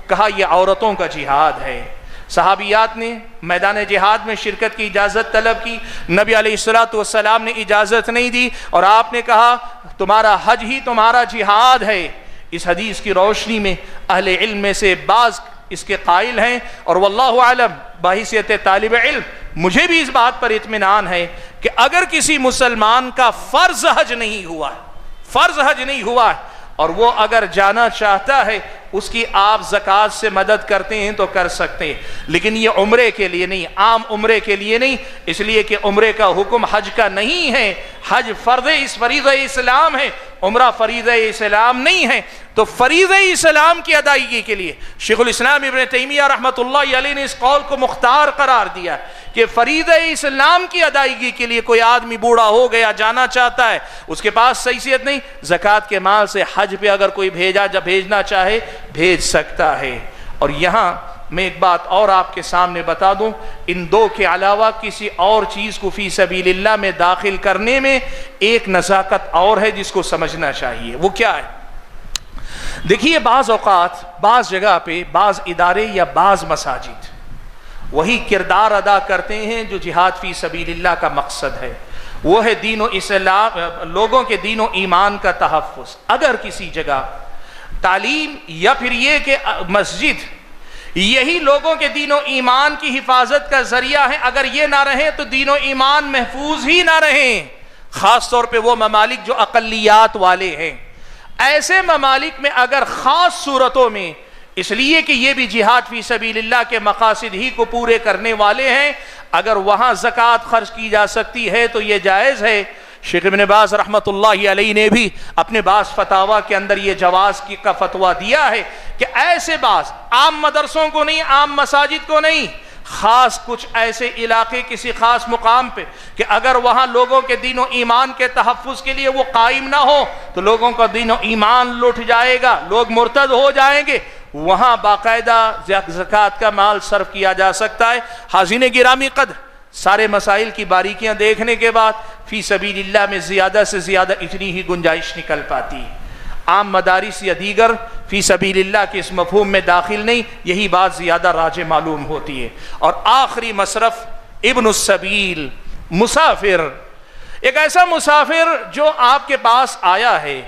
کہا یہ عورتوں کا جہاد ہے، صحابیات نے میدان جہاد میں شرکت کی اجازت طلب کی، نبی علیہ السلام نے اجازت نہیں دی، اور آپ نے کہا تمہارا حج ہی تمہارا جہاد ہے۔ اس حدیث کی روشنی میں اہل علم میں سے بعض اس کے قائل ہیں، اور واللہ اعلم بحیثیت طالب علم مجھے بھی اس بات پر اطمینان ہے کہ اگر کسی مسلمان کا فرض حج نہیں ہوا اور وہ اگر جانا چاہتا ہے اس کی آپ زکوٰۃ سے مدد کرتے ہیں تو کر سکتے ہیں، لیکن یہ عمرے کے لیے نہیں، عام عمرے کے لیے نہیں، اس لیے کہ عمرے کا حکم حج کا نہیں ہے، حج فریضہ اسلام ہے، عمرہ فریضہ اسلام نہیں ہے۔ تو فریضہ اسلام کی ادائیگی کے لیے شیخ الاسلام ابن تیمیہ رحمۃ اللہ علیہ نے اس قول کو مختار قرار دیا کہ فریضہ اسلام کی ادائیگی کے لیے کوئی آدمی بوڑھا ہو گیا، جانا چاہتا ہے، اس کے پاس حیثیت نہیں، زکوٰۃ کے مال سے حج پہ اگر کوئی بھیجنا چاہے بھیج سکتا ہے۔ اور یہاں میں ایک بات اور آپ کے سامنے بتا دوں، ان دو کے علاوہ کسی اور چیز کو فی سبیل اللہ میں داخل کرنے میں ایک نزاکت اور ہے جس کو سمجھنا چاہیے۔ وہ کیا ہے؟ دیکھیے، بعض اوقات بعض جگہ پہ بعض ادارے یا بعض مساجد وہی کردار ادا کرتے ہیں جو جہاد فی سبیل اللہ کا مقصد ہے، وہ ہے دین و اسلام، لوگوں کے دین و ایمان کا تحفظ۔ اگر کسی جگہ تعلیم یا پھر یہ کہ مسجد یہی لوگوں کے دین و ایمان کی حفاظت کا ذریعہ ہے، اگر یہ نہ رہے تو دین و ایمان محفوظ ہی نہ رہیں، خاص طور پہ وہ ممالک جو اقلیات والے ہیں۔ ایسے ممالک میں اگر خاص صورتوں میں، اس لیے کہ یہ بھی جہاد فی سبیل اللہ کے مقاصد ہی کو پورے کرنے والے ہیں، اگر وہاں زکوٰۃ خرچ کی جا سکتی ہے تو یہ جائز ہے۔ شیخ ابن باز رحمۃ اللہ علیہ نے بھی اپنے بعض فتاویٰ کے اندر یہ جواز کا فتویٰ دیا ہے کہ ایسے بعض عام مدرسوں کو نہیں، عام مساجد کو نہیں، خاص کچھ ایسے علاقے کسی خاص مقام پہ کہ اگر وہاں لوگوں کے دین و ایمان کے تحفظ کے لیے وہ قائم نہ ہو تو لوگوں کا دین و ایمان لٹ جائے گا، لوگ مرتد ہو جائیں گے، وہاں باقاعدہ زکوٰۃ کا مال صرف کیا جا سکتا ہے۔ حاضرین گرامی قدر، سارے مسائل کی باریکیاں دیکھنے کے بعد فی سبیل اللہ میں زیادہ سے زیادہ اتنی ہی گنجائش نکل پاتی ہے۔ عام مدارس یا دیگر فی سبیل اللہ کے اس مفہوم میں داخل نہیں، یہی بات زیادہ راجح معلوم ہوتی ہے۔ اور آخری مصرف ابن السبیل، مسافر، ایک ایسا مسافر جو آپ کے پاس آیا ہے،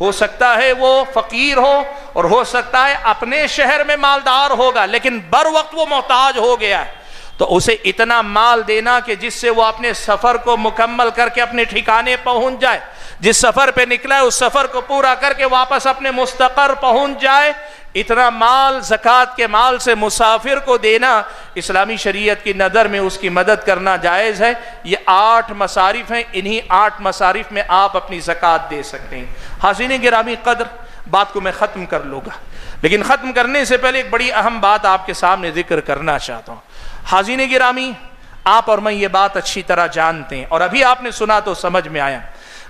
ہو سکتا ہے وہ فقیر ہو اور ہو سکتا ہے اپنے شہر میں مالدار ہوگا، لیکن بر وقت وہ محتاج ہو گیا ہے، تو اسے اتنا مال دینا کہ جس سے وہ اپنے سفر کو مکمل کر کے اپنے ٹھکانے پہنچ جائے، جس سفر پہ نکلا ہے اس سفر کو پورا کر کے واپس اپنے مستقر پہنچ جائے، اتنا مال زکوٰۃ کے مال سے مسافر کو دینا اسلامی شریعت کی نظر میں اس کی مدد کرنا جائز ہے۔ یہ 8 مصارف ہیں، انہی 8 مصارف میں آپ اپنی زکوٰۃ دے سکتے ہیں۔ حاضرین گرامی قدر، بات کو میں ختم کر لوں گا، لیکن ختم کرنے سے پہلے ایک بڑی اہم بات آپ کے سامنے ذکر کرنا چاہتا ہوں۔ حاضرین گرامی، آپ اور میں یہ بات اچھی طرح جانتے ہیں، اور ابھی آپ نے سنا تو سمجھ میں آیا،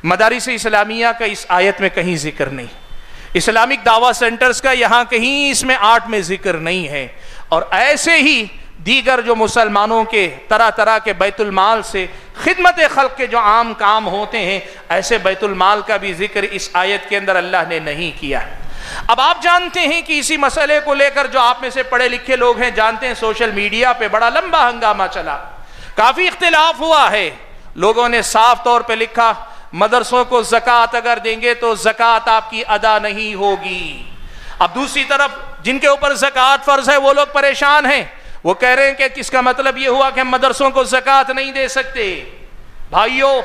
مدارس اسلامیہ کا اس آیت میں کہیں ذکر نہیں، اسلامک دعویٰ سینٹرز کا یہاں کہیں اس میں 8 میں ذکر نہیں ہے، اور ایسے ہی دیگر جو مسلمانوں کے طرح طرح کے بیت المال سے خدمت خلق کے جو عام کام ہوتے ہیں، ایسے بیت المال کا بھی ذکر اس آیت کے اندر اللہ نے نہیں کیا۔ اب آپ جانتے ہیں کہ اسی مسئلے کو لے کر جو آپ میں سے پڑھے لکھے لوگ ہیں جانتے ہیں، سوشل میڈیا پہ بڑا لمبا ہنگامہ چلا، کافی اختلاف ہوا ہے، لوگوں نے صاف طور پہ لکھا مدرسوں کو زکوٰۃ اگر دیں گے تو زکوٰۃ آپ کی ادا نہیں ہوگی۔ اب دوسری طرف جن کے اوپر زکوٰۃ فرض ہے وہ لوگ پریشان ہیں، وہ کہہ رہے ہیں کہ کس کا مطلب یہ ہوا کہ ہم مدرسوں کو زکوٰۃ نہیں دے سکتے۔ بھائیو،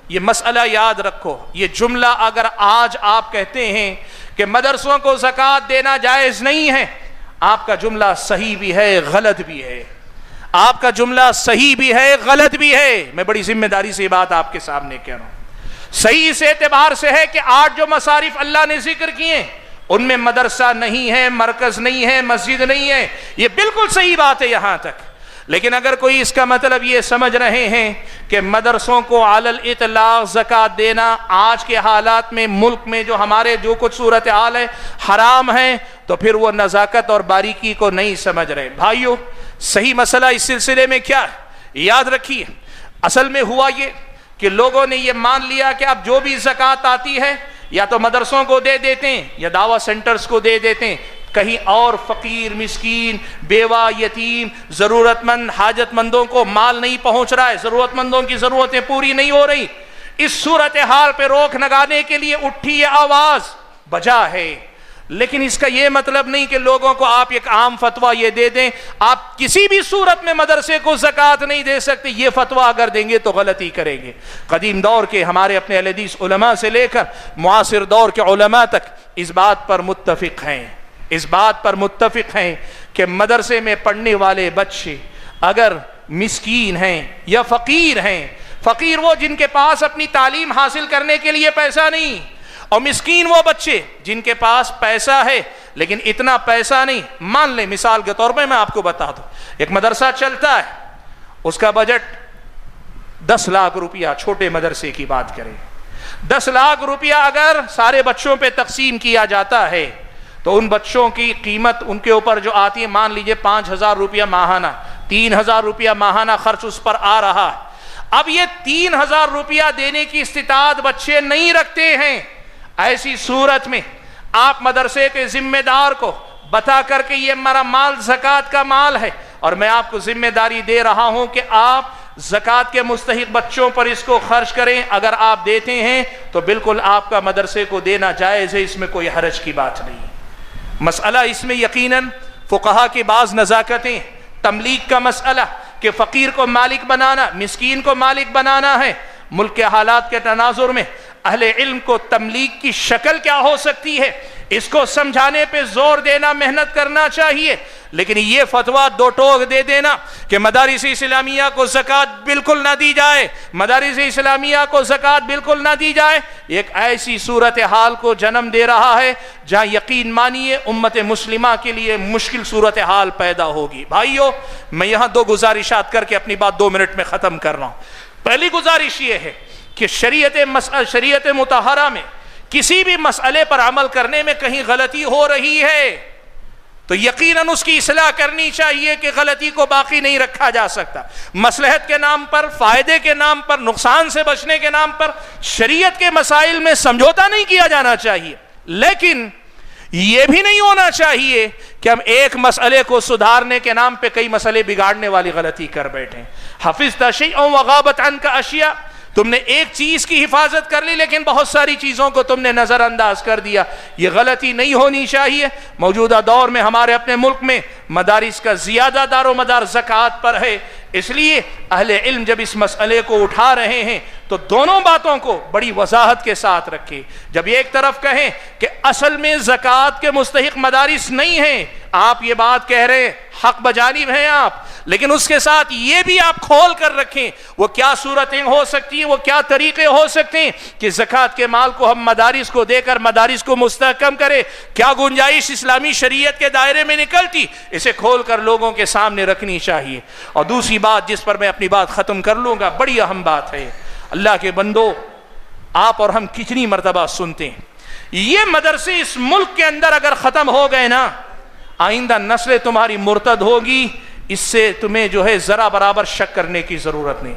یہ مسئلہ یاد رکھو، یہ جملہ اگر آج آپ کہتے ہیں کہ مدرسوں کو زکوٰۃ دینا جائز نہیں ہے، آپ کا جملہ صحیح بھی ہے غلط بھی ہے، آپ کا جملہ صحیح بھی ہے غلط بھی ہے۔ میں بڑی ذمہ داری سے یہ بات آپ کے سامنے کہہ رہا ہوں۔ صحیح اس اعتبار سے ہے کہ 8 جو مصارف اللہ نے ذکر کیے ان میں مدرسہ نہیں ہے، مرکز نہیں ہے، مسجد نہیں ہے، یہ بالکل صحیح بات ہے یہاں تک۔ لیکن اگر کوئی اس کا مطلب یہ سمجھ رہے ہیں کہ مدرسوں کو علی الاطلاق زکوٰۃ دینا آج کے حالات میں ملک میں جو ہمارے جو کچھ صورتحال ہے حرام ہے، تو پھر وہ نزاکت اور باریکی کو نہیں سمجھ رہے۔ بھائیو، صحیح مسئلہ اس سلسلے میں کیا ہے یاد رکھیے، اصل میں ہوا یہ کہ لوگوں نے یہ مان لیا کہ اب جو بھی زکوٰۃ آتی ہے یا تو مدرسوں کو دے دیتے ہیں یا دعویٰ سینٹرز کو دے دیتے ہیں، کہیں اور فقیر، مسکین، بیوہ، یتیم، ضرورت مند، حاجت مندوں کو مال نہیں پہنچ رہا ہے، ضرورت مندوں کی ضرورتیں پوری نہیں ہو رہی۔ اس صورتحال پہ روک لگانے کے لیے اٹھی یہ آواز بجا ہے، لیکن اس کا یہ مطلب نہیں کہ لوگوں کو آپ ایک عام فتویٰ یہ دے دیں آپ کسی بھی صورت میں مدرسے کو زکوٰۃ نہیں دے سکتے۔ یہ فتویٰ اگر دیں گے تو غلطی کریں گے۔ قدیم دور کے ہمارے اپنے اہل حدیث علماء سے لے کر معاصر دور کے علماء تک اس بات پر متفق ہیں، اس بات پر متفق ہیں کہ مدرسے میں پڑھنے والے بچے اگر مسکین ہیں یا فقیر ہیں، فقیر وہ جن کے پاس اپنی تعلیم حاصل کرنے کے لیے پیسہ نہیں، اور مسکین وہ بچے جن کے پاس پیسہ ہے لیکن اتنا پیسہ نہیں. مان لیں مثال کے طور پہ میں آپ کو بتا دوں، ایک مدرسہ چلتا ہے، اس کا بجٹ 10 لاکھ روپیہ، چھوٹے مدرسے کی بات کریں، 10 لاکھ روپیہ اگر سارے بچوں پہ تقسیم کیا جاتا ہے تو ان بچوں کی قیمت ان کے اوپر جو آتی ہے، مان لیجئے 5,000 روپیہ ماہانہ، 3,000 روپیہ ماہانہ خرچ اس پر آ رہا ہے. اب یہ 3,000 روپیہ دینے کی استطاعت بچے نہیں رکھتے ہیں. ایسی صورت میں آپ مدرسے کے ذمہ دار کو بتا کر کے یہ میرا مال زکوٰۃ کا مال ہے اور میں آپ کو ذمہ داری دے رہا ہوں کہ آپ زکوٰۃ کے مستحق بچوں پر اس کو خرچ کریں، اگر آپ دیتے ہیں تو بالکل آپ کا مدرسے کو دینا جائز ہے، اس میں کوئی حرج کی بات نہیں. مسئلہ اس میں یقیناً فقہا کی بعض نزاکتیں، تملیک کا مسئلہ کہ فقیر کو مالک بنانا، مسکین کو مالک بنانا ہے. ملک کے حالات کے تناظر میں اہل علم کو تملیک کی شکل کیا ہو سکتی ہے اس کو سمجھانے پہ زور دینا، محنت کرنا چاہیے. لیکن یہ فتویٰ دو ٹوک دے دینا کہ مدارس اسلامیہ کو زکوٰۃ بالکل نہ دی جائے، مدارس اسلامیہ کو زکوٰۃ بالکل نہ دی جائے، ایک ایسی صورتحال کو جنم دے رہا ہے جہاں یقین مانیے امت مسلمہ کے لیے مشکل صورتحال پیدا ہوگی. بھائیو، میں یہاں 2 گزارشات کر کے اپنی بات 2 منٹ میں ختم کر رہا ہوں. پہلی گزارش یہ ہے کہ شریعت مطہرہ میں کسی بھی مسئلے پر عمل کرنے میں کہیں غلطی ہو رہی ہے تو یقیناً اس کی اصلاح کرنی چاہیے کہ غلطی کو باقی نہیں رکھا جا سکتا. مصلحت کے نام پر، فائدے کے نام پر، نقصان سے بچنے کے نام پر شریعت کے مسائل میں سمجھوتا نہیں کیا جانا چاہیے. لیکن یہ بھی نہیں ہونا چاہیے کہ ہم ایک مسئلے کو سدھارنے کے نام پہ کئی مسئلے بگاڑنے والی غلطی کر بیٹھیں. حفظت شیئا وغابت عنک اشیاء، تم نے ایک چیز کی حفاظت کر لی لیکن بہت ساری چیزوں کو تم نے نظر انداز کر دیا. یہ غلطی نہیں ہونی چاہیے. موجودہ دور میں ہمارے اپنے ملک میں مدارس کا زیادہ دار و مدار زکوٰۃ پر ہے، اس لیے اہل علم جب اس مسئلے کو اٹھا رہے ہیں تو دونوں باتوں کو بڑی وضاحت کے ساتھ رکھیں. جب ایک طرف کہیں کہ اصل میں زکوٰۃ کے مستحق مدارس نہیں ہیں، آپ یہ بات کہہ رہے ہیں، حق بجانب ہیں آپ، لیکن اس کے ساتھ یہ بھی آپ کھول کر رکھیں وہ کیا صورتیں ہو سکتی ہیں، وہ کیا طریقے ہو سکتے ہیں کہ زکوٰۃ کے مال کو ہم مدارس کو دے کر مدارس کو مستحکم کرے، کیا گنجائش اسلامی شریعت کے دائرے میں نکلتی، اسے کھول کر لوگوں کے سامنے رکھنی چاہیے. اور دوسری بات جس پر میں اپنی بات ختم کر لوں گا، بڑی اہم بات ہے. اللہ کے بندو، آپ اور ہم کتنی مرتبہ سنتے ہیں یہ مدرسے اس ملک کے اندر اگر ختم ہو گئے نا، آئندہ نسلیں تمہاری مرتد ہوگی، اس سے تمہیں جو ہے ذرا برابر شک کرنے کی ضرورت نہیں.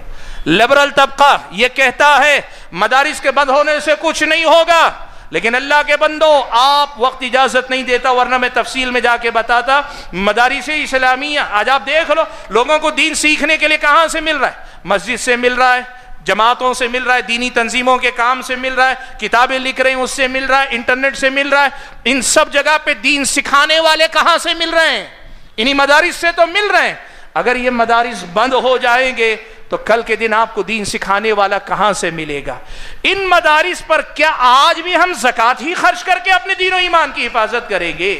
لبرل طبقہ یہ کہتا ہے مدارس کے بند ہونے سے کچھ نہیں ہوگا، لیکن اللہ کے بندو آپ وقت اجازت نہیں دیتا ورنہ میں تفصیل میں جا کے بتاتا. مدارس اسلامیہ آج آپ دیکھ لو، لوگوں کو دین سیکھنے کے لیے کہاں سے مل رہا ہے؟ مسجد سے مل رہا ہے، جماعتوں سے مل رہا ہے، دینی تنظیموں کے کام سے مل رہا ہے، کتابیں لکھ رہے ہیں اس سے مل رہا ہے، انٹرنیٹ سے مل رہا ہے. ان سب جگہ پہ دین سکھانے والے کہاں سے مل رہے ہیں؟ انہی مدارس سے تو مل رہے ہیں. اگر یہ مدارس بند ہو جائیں گے تو کل کے دن آپ کو دین سکھانے والا کہاں سے ملے گا؟ ان مدارس پر کیا آج بھی ہم زکوٰۃ ہی خرچ کر کے اپنے دین و ایمان کی حفاظت کریں گے؟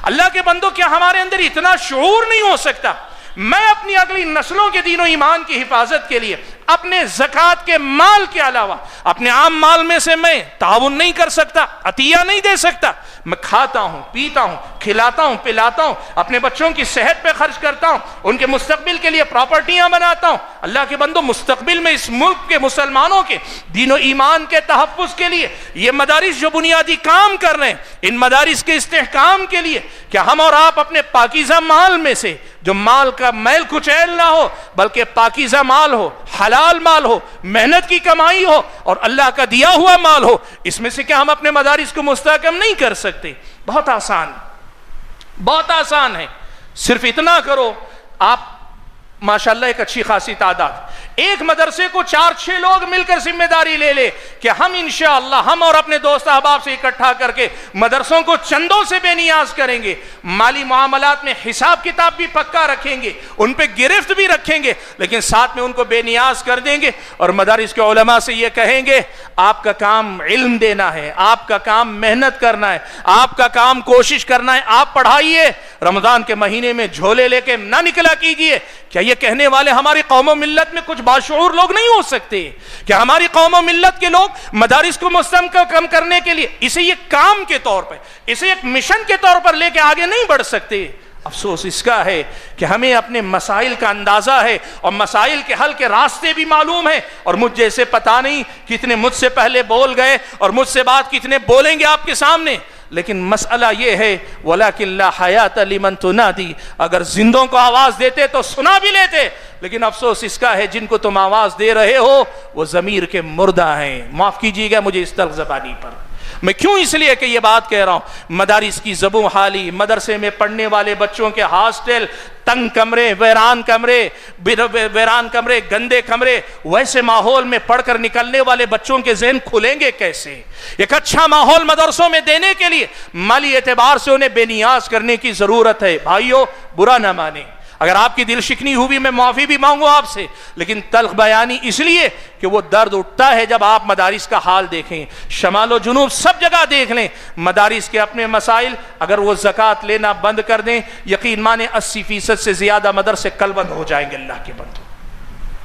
اللہ کے بندو، کیا ہمارے اندر اتنا شعور نہیں ہو سکتا؟ میں اپنی اگلی نسلوں کے دین و ایمان کی حفاظت کے لیے اپنے زکوٰۃ کے مال کے علاوہ اپنے عام مال میں سے میں تعاون نہیں کر سکتا، عطیہ نہیں دے سکتا. میں کھاتا ہوں، پیتا ہوں، کھلاتا ہوں، پلاتا ہوں، اپنے بچوں کی صحت پہ خرچ کرتا ہوں، ان کے مستقبل کے لیے پراپرٹیاں بناتا ہوں. اللہ کے بندو، مستقبل میں اس ملک کے مسلمانوں کے دین و ایمان کے تحفظ کے لیے یہ مدارس جو بنیادی کام کر رہے ہیں، ان مدارس کے استحکام کے لیے کیا ہم اور آپ اپنے پاکیزہ مال میں سے، جو مال کا میل کچیل نہ ہو بلکہ پاکیزہ مال ہو، حلال مال ہو، محنت کی کمائی ہو اور اللہ کا دیا ہوا مال ہو، اس میں سے کیا ہم اپنے مدارس کو مستحکم نہیں کر سکتے؟ بہت آسان، بہت آسان ہے. صرف اتنا کرو، آپ ماشاءاللہ ایک اچھی خاصی تعداد ایک مدرسے کو 4-6 لوگ مل کر ذمہ داری لے لے کہ ہم انشاءاللہ ہم اور اپنے دوست احباب سے اکٹھا کر کے مدرسوں کو چندوں سے بے نیاز کریں گے، مالی معاملات میں حساب کتاب بھی پکا رکھیں گے، ان پہ گرفت بھی رکھیں گے، لیکن ساتھ میں ان کو بے نیاز کر دیں گے، اور مدارس کے علماء سے یہ کہیں گے آپ کا کام علم دینا ہے، آپ کا کام محنت کرنا ہے، آپ کا کام کوشش کرنا ہے، آپ پڑھائیے، رمضان کے مہینے میں جھولے لے کے نہ نکلا کیجئے۔ کیا یہ کہنے والے ہماری قوم و ملت میں کچھ باشعور لوگ نہیں ہو سکتے؟ کیا ہماری قوم و ملت کے لوگ مدارس کو مستحکم کرنے کے لیے اسے یہ کام کے طور پر، اسے ایک مشن کے طور پر لے کے آگے نہیں بڑھ سکتے؟ افسوس اس کا ہے کہ ہمیں اپنے مسائل کا اندازہ ہے اور مسائل کے حل کے راستے بھی معلوم ہیں، اور مجھ جیسے پتہ نہیں کتنے مجھ سے پہلے بول گئے اور مجھ سے بعد کتنے بولیں گے آپ کے سامنے، لیکن مسئلہ یہ ہے وَلَكِنْ لَا حَيَاةَ لِمَنْ تُنَادِي، اگر زندوں کو آواز دیتے تو سنا بھی لیتے، لیکن افسوس اس کا ہے جن کو تم آواز دے رہے ہو وہ ضمیر کے مردہ ہیں۔ معاف کیجیے گا مجھے اس تلخ زبانی پر، میں کیوں اس لیے کہ یہ بات کہہ رہا ہوں، مدارس کی زبوں حالی، مدرسے میں پڑھنے والے بچوں کے ہاسٹل، تنگ کمرے، ویران کمرے، گندے کمرے، ویسے ماحول میں پڑھ کر نکلنے والے بچوں کے ذہن کھلیں گے کیسے؟ ایک اچھا ماحول مدرسوں میں دینے کے لیے مالی اعتبار سے انہیں بے نیاز کرنے کی ضرورت ہے۔ بھائیو برا نہ مانیں، اگر آپ کی دل شکنی ہوئی میں معافی بھی مانگوں آپ سے، لیکن تلخ بیانی اس لیے کہ وہ درد اٹھتا ہے جب آپ مدارس کا حال دیکھیں، شمال و جنوب سب جگہ دیکھ لیں، مدارس کے اپنے مسائل، اگر وہ زکوٰۃ لینا بند کر دیں، یقین مانیں 80% سے زیادہ مدرسے کل بند ہو جائیں گے۔ اللہ کے بندو،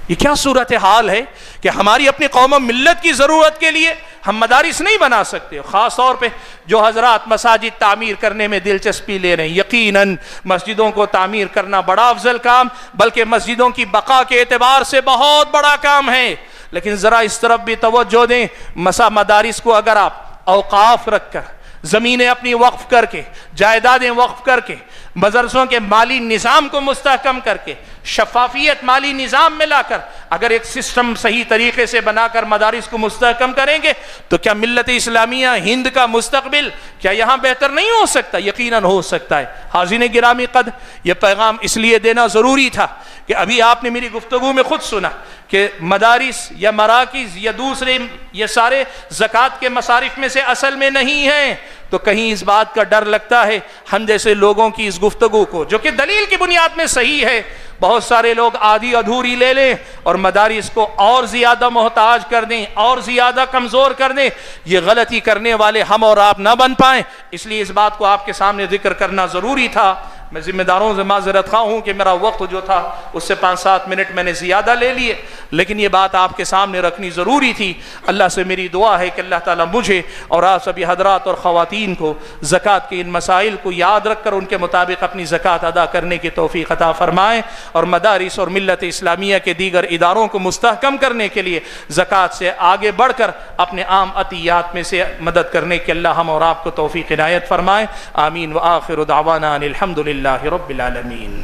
یہ کیا صورتحال ہے کہ ہماری اپنی قوم و ملت کی ضرورت کے لیے ہم مدارس نہیں بنا سکتے؟ خاص طور پہ جو حضرات مساجد تعمیر کرنے میں دلچسپی لے رہے ہیں، یقیناً مسجدوں کو تعمیر کرنا بڑا افضل کام، بلکہ مسجدوں کی بقا کے اعتبار سے بہت بڑا کام ہے، لیکن ذرا اس طرف بھی توجہ دیں، مدارس کو اگر آپ اوقاف رکھ کر، زمینیں اپنی وقف کر کے، جائیدادیں وقف کر کے، مدرسوں کے مالی نظام کو مستحکم کر کے، شفافیت مالی نظام میں لا کر اگر ایک سسٹم صحیح طریقے سے بنا کر مدارس کو مستحکم کریں گے تو کیا ملت اسلامیہ ہند کا مستقبل کیا یہاں بہتر نہیں ہو سکتا؟ یقیناً ہو سکتا ہے۔ حاضرین گرامی قدر، یہ پیغام اس لیے دینا ضروری تھا کہ ابھی آپ نے میری گفتگو میں خود سنا کہ مدارس یا مراکز یا دوسرے یہ سارے زکوٰۃ کے مصارف میں سے اصل میں نہیں ہیں، تو کہیں اس بات کا ڈر لگتا ہے ہم جیسے لوگوں کی اس گفتگو کو، جو کہ دلیل کی بنیاد میں صحیح ہے، بہت سارے لوگ آدھی ادھوری لے لیں اور مدارس کو اور زیادہ محتاج کر دیں، اور زیادہ کمزور کر دیں۔ یہ غلطی کرنے والے ہم اور آپ نہ بن پائیں، اس لیے اس بات کو آپ کے سامنے ذکر کرنا ضروری تھا۔ میں ذمہ داروں سے معذرت خواہ ہوں کہ میرا وقت جو تھا اس سے 5-7 منٹ میں نے زیادہ لے لیے، لیکن یہ بات آپ کے سامنے رکھنی ضروری تھی۔ اللہ سے میری دعا ہے کہ اللہ تعالیٰ مجھے اور آپ سبھی حضرات اور خواتین کو زکوٰۃ کے ان مسائل کو یاد رکھ کر ان کے مطابق اپنی زکوٰۃ ادا کرنے کی توفیق عطا فرمائیں، اور مدارس اور ملت اسلامیہ کے دیگر اداروں کو مستحکم کرنے کے لیے زکوٰۃ سے آگے بڑھ کر اپنے عام عطیات میں سے مدد کرنے کے اللہ ہم اور آپ کو توفیق عنایت فرمائیں۔ آمین۔ وآخر دعوانا ان الحمد للہ رب العالمین۔